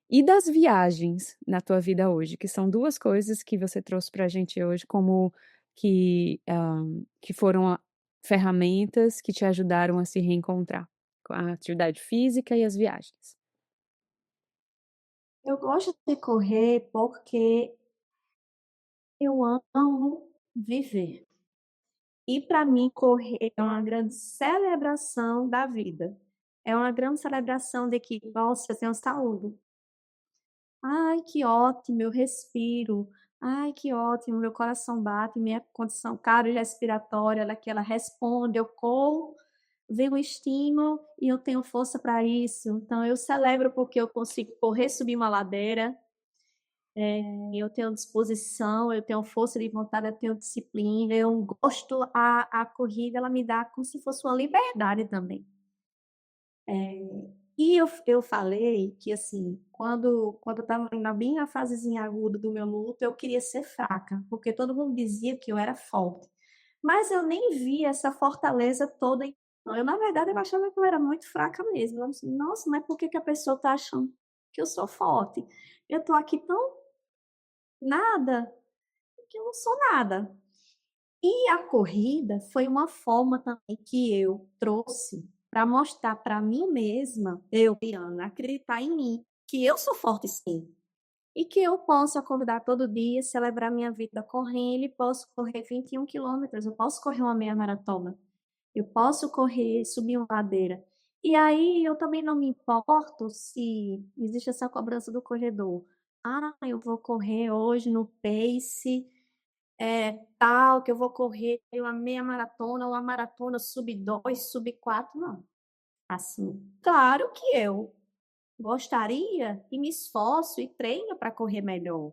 e das viagens na tua vida hoje, que são 2 coisas que você trouxe para a gente hoje como que foram ferramentas que te ajudaram a se reencontrar, com a atividade física e as viagens. Eu gosto de correr porque eu amo viver. E para mim correr é uma grande celebração da vida. É uma grande celebração de que, nossa, eu tenho saúde. Ai, que ótimo, eu respiro. Ai, que ótimo, meu coração bate, minha condição cardiorrespiratória, ela responde, eu corro, vem o estímulo e eu tenho força para isso. Então eu celebro porque eu consigo correr, subir uma ladeira, eu tenho disposição, eu tenho força de vontade, eu tenho disciplina, eu gosto a corrida ela me dá como se fosse uma liberdade também. E eu falei que, assim, quando eu estava na bem na fasezinha aguda do meu luto, eu queria ser fraca, porque todo mundo dizia que eu era forte, mas eu nem via essa fortaleza toda em eu, na verdade, eu achava que eu era muito fraca mesmo, eu assim: "Nossa, mas por que que a pessoa está achando que eu sou forte? Eu estou aqui tão nada, que eu não sou nada". E a corrida foi uma forma também que eu trouxe para mostrar para mim mesma, eu, Diana, acreditar em mim, que eu sou forte sim, e que eu posso acordar todo dia, celebrar minha vida correndo e posso correr 21 quilômetros, eu posso correr uma meia maratona, eu posso correr, subir uma ladeira. E aí eu também não me importo se existe essa cobrança do corredor. Ah, eu vou correr hoje no pace tal, que eu vou correr uma meia maratona, uma maratona sub 2 sub 4 não. Assim, claro que eu gostaria e me esforço e treino para correr melhor,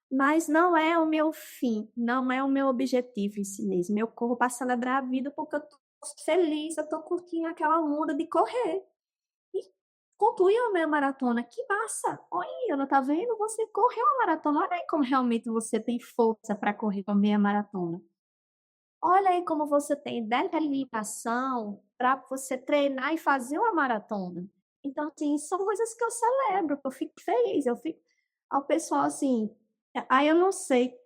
mas não é o meu fim, não é o meu objetivo em si mesmo. Eu corro para celebrar a vida porque eu tô feliz, eu tô curtindo aquela onda de correr. E concluí a meia maratona, que massa! Olha, não tá vendo? Você correu uma maratona, olha aí como realmente você tem força para correr uma meia maratona. Olha aí como você tem determinação para você treinar e fazer uma maratona. Então, assim, são coisas que eu celebro, que eu fico feliz, eu fico ao pessoal, assim, aí eu não sei,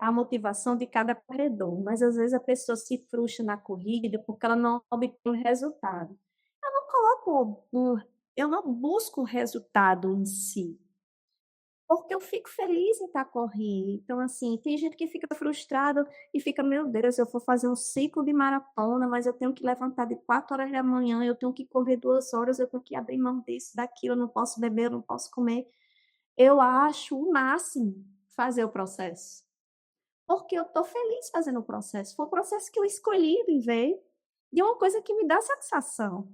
a motivação de cada corredor, mas às vezes a pessoa se frustra na corrida porque ela não obtém o resultado. Eu não coloco eu não busco o resultado em si. Porque eu fico feliz em estar correndo. Então, assim, tem gente que fica frustrado e fica: "Meu Deus, eu vou fazer um ciclo de maratona, mas eu tenho que levantar de 4 horas da manhã, eu tenho que correr 2 horas, eu tenho que abrir mão disso, daquilo, eu não posso beber, eu não posso comer". Eu acho o máximo fazer o processo, porque eu estou feliz fazendo o processo. Foi um processo que eu escolhi viver e é uma coisa que me dá satisfação.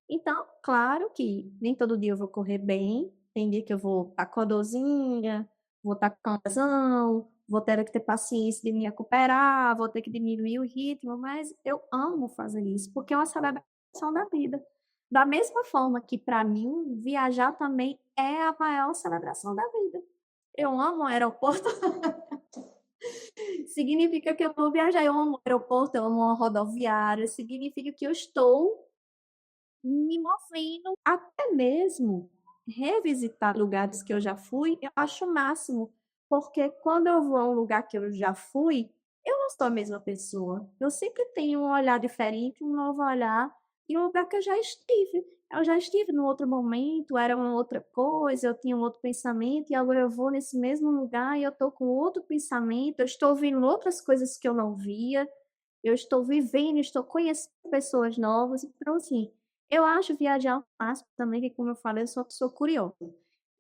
Então, claro que nem todo dia eu vou correr bem, tem dia que eu vou estar com a dorzinha, vou estar com lesão, vou ter que ter paciência de me recuperar, vou ter que diminuir o ritmo, mas eu amo fazer isso, porque é uma celebração da vida. Da mesma forma que para mim viajar também é a maior celebração da vida. Eu amo o aeroporto, significa que eu vou viajar, eu amo o aeroporto, eu amo a rodoviária, significa que eu estou me movendo, até mesmo revisitar lugares que eu já fui, eu acho o máximo, porque quando eu vou a um lugar que eu já fui, eu não sou a mesma pessoa. Eu sempre tenho um olhar diferente, um novo olhar, e um lugar que eu já estive. Eu já estive num outro momento, era uma outra coisa, eu tinha um outro pensamento, e agora eu vou nesse mesmo lugar e eu estou com outro pensamento, eu estou vendo outras coisas que eu não via, eu estou vivendo, estou conhecendo pessoas novas, então assim, eu acho viajar o máximo também, que como eu falei, eu sou uma pessoa curiosa.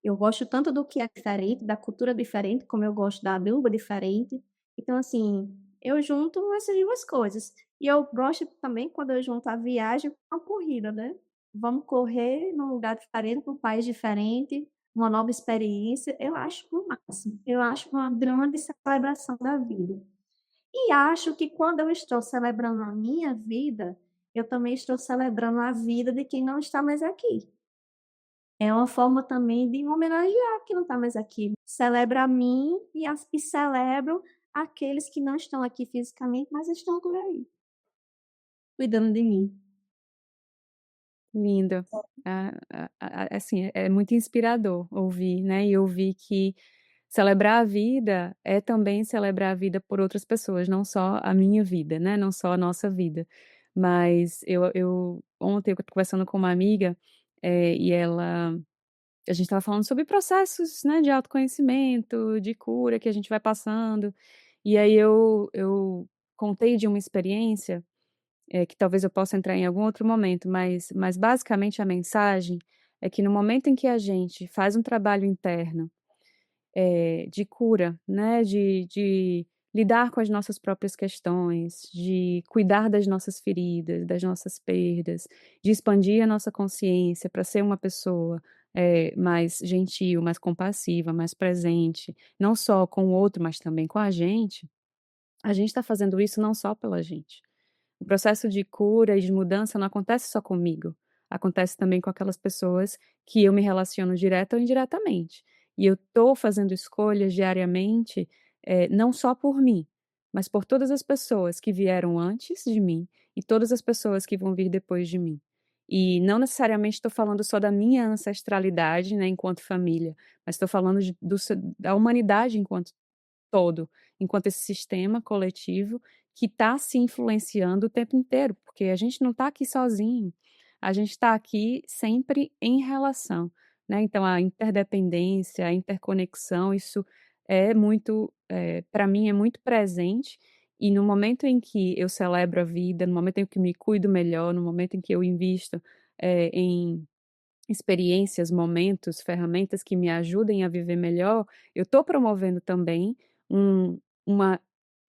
Eu gosto tanto do que é diferente, da cultura diferente, como eu gosto da língua diferente. Então, assim, eu junto essas 2 coisas. E eu gosto também quando eu junto a viagem com a corrida, né. Vamos correr num lugar diferente, num país diferente, uma nova experiência, eu acho o máximo. Eu acho uma grande celebração da vida. E acho que quando eu estou celebrando a minha vida, eu também estou celebrando a vida de quem não está mais aqui. É uma forma também de homenagear quem não está mais aqui. Celebra a mim e celebro aqueles que não estão aqui fisicamente, mas estão por aí, cuidando de mim. Lindo. Assim, é muito inspirador ouvir, né, e ouvir que celebrar a vida é também celebrar a vida por outras pessoas, não só a minha vida, né, não só a nossa vida. Mas eu ontem eu conversando com uma amiga, e a gente estava falando sobre processos, né, de autoconhecimento, de cura que a gente vai passando, e aí eu contei de uma experiência, que talvez eu possa entrar em algum outro momento, mas basicamente a mensagem é que no momento em que a gente faz um trabalho interno, de cura, né, de lidar com as nossas próprias questões, de cuidar das nossas feridas, das nossas perdas, de expandir a nossa consciência para ser uma pessoa, mais gentil, mais compassiva, mais presente, não só com o outro, mas também com a gente está fazendo isso não só pela gente. O processo de cura e de mudança não acontece só comigo, acontece também com aquelas pessoas que eu me relaciono direta ou indiretamente. E eu estou fazendo escolhas diariamente, não só por mim, mas por todas as pessoas que vieram antes de mim e todas as pessoas que vão vir depois de mim. E não necessariamente estou falando só da minha ancestralidade, né, enquanto família, mas estou falando da humanidade enquanto todo, enquanto esse sistema coletivo que está se influenciando o tempo inteiro, porque a gente não está aqui sozinho, a gente está aqui sempre em relação, né, então a interdependência, a interconexão, isso é muito, pra mim é muito presente, e no momento em que eu celebro a vida, no momento em que me cuido melhor, no momento em que eu invisto, em experiências, momentos, ferramentas que me ajudem a viver melhor, eu estou promovendo também uma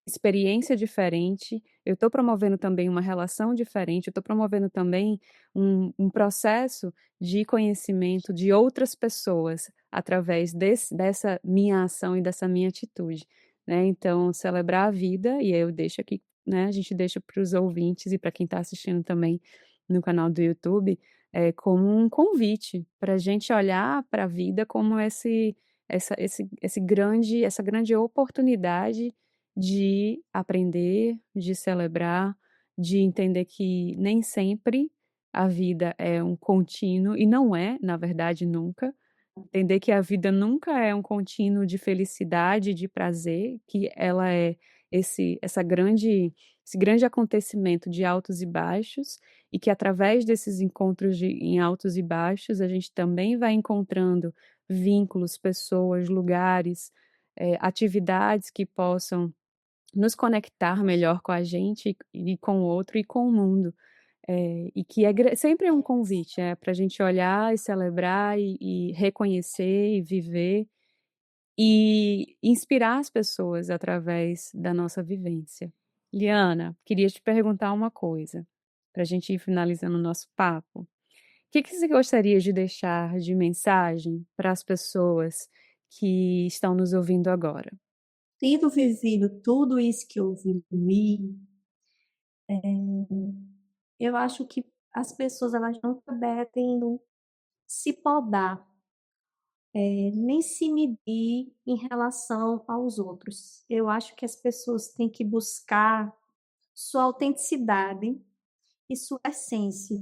experiência diferente, eu estou promovendo também uma relação diferente, eu estou promovendo também um processo de conhecimento de outras pessoas através dessa minha ação e dessa minha atitude, né. Então celebrar a vida, e aí eu deixo aqui, né, a gente deixa para os ouvintes e para quem está assistindo também no canal do YouTube, como um convite para a gente olhar para a vida como essa grande oportunidade de aprender, de celebrar, de entender que nem sempre a vida é um contínuo, e não é, na verdade, nunca. Entender que a vida nunca é um contínuo de felicidade, de prazer, que ela é esse grande acontecimento de altos e baixos, e que através desses encontros em altos e baixos, a gente também vai encontrando vínculos, pessoas, lugares, atividades que possam nos conectar melhor com a gente e com o outro e com o mundo. E que sempre é um convite, para a gente olhar e celebrar e reconhecer e viver, e inspirar as pessoas através da nossa vivência. Liana, queria te perguntar uma coisa, para a gente ir finalizando o nosso papo. O que que você gostaria de deixar de mensagem para as pessoas que estão nos ouvindo agora? Tendo vivido tudo isso que eu vivi, eu acho que as pessoas elas nunca devem se podar, nem se medir em relação aos outros. Eu acho que as pessoas têm que buscar sua autenticidade e sua essência.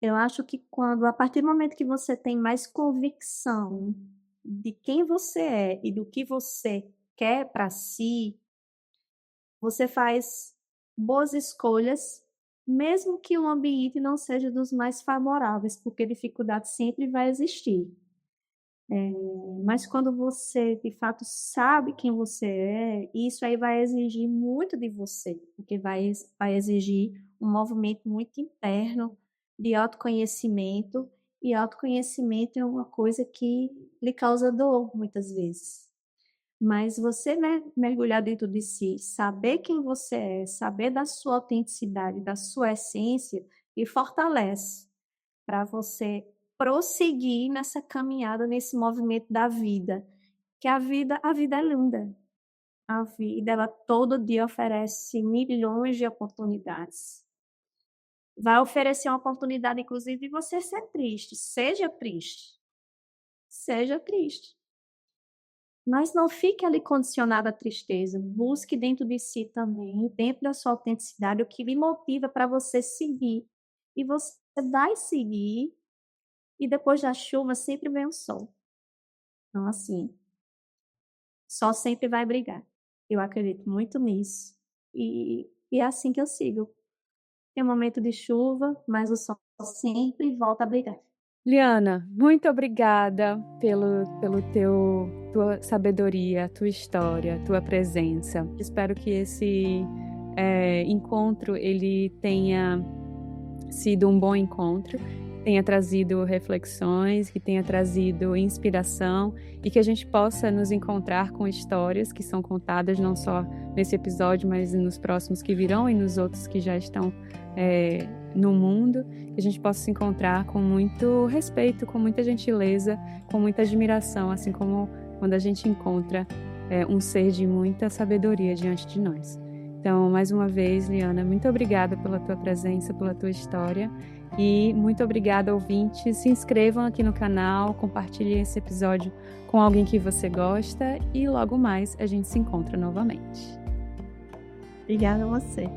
Eu acho que a partir do momento que você tem mais convicção de quem você é e do que você quer para si, você faz boas escolhas, mesmo que o ambiente não seja dos mais favoráveis, porque dificuldade sempre vai existir. Mas quando você de fato sabe quem você é, isso aí vai exigir muito de você, porque vai exigir um movimento muito interno de autoconhecimento, e autoconhecimento é uma coisa que lhe causa dor muitas vezes. Mas você, né, mergulhar dentro de si, saber quem você é, saber da sua autenticidade, da sua essência, e fortalece para você prosseguir nessa caminhada, nesse movimento da vida. Que a vida é linda. A vida, ela todo dia oferece milhões de oportunidades. Vai oferecer uma oportunidade, inclusive, de você ser triste. Seja triste. Seja triste. Mas não fique ali condicionado à tristeza, busque dentro de si também, dentro da sua autenticidade, o que lhe motiva para você seguir. E você vai seguir, e depois da chuva sempre vem o sol. Então, assim, sol sempre vai brilhar. Eu acredito muito nisso. E é assim que eu sigo. Tem um momento de chuva, mas o sol sempre volta a brilhar. Liana, muito obrigada pelo tua sabedoria, tua história, tua presença. Espero que esse encontro ele tenha sido um bom encontro, tenha trazido reflexões, que tenha trazido inspiração e que a gente possa nos encontrar com histórias que são contadas não só nesse episódio, mas nos próximos que virão e nos outros que já estão no mundo, que a gente possa se encontrar com muito respeito, com muita gentileza, com muita admiração, assim como quando a gente encontra um ser de muita sabedoria diante de nós. Então, mais uma vez, Liana, muito obrigada pela tua presença, pela tua história e muito obrigada, ouvintes. Se inscrevam aqui no canal, compartilhem esse episódio com alguém que você gosta e logo mais a gente se encontra novamente. Obrigada a você.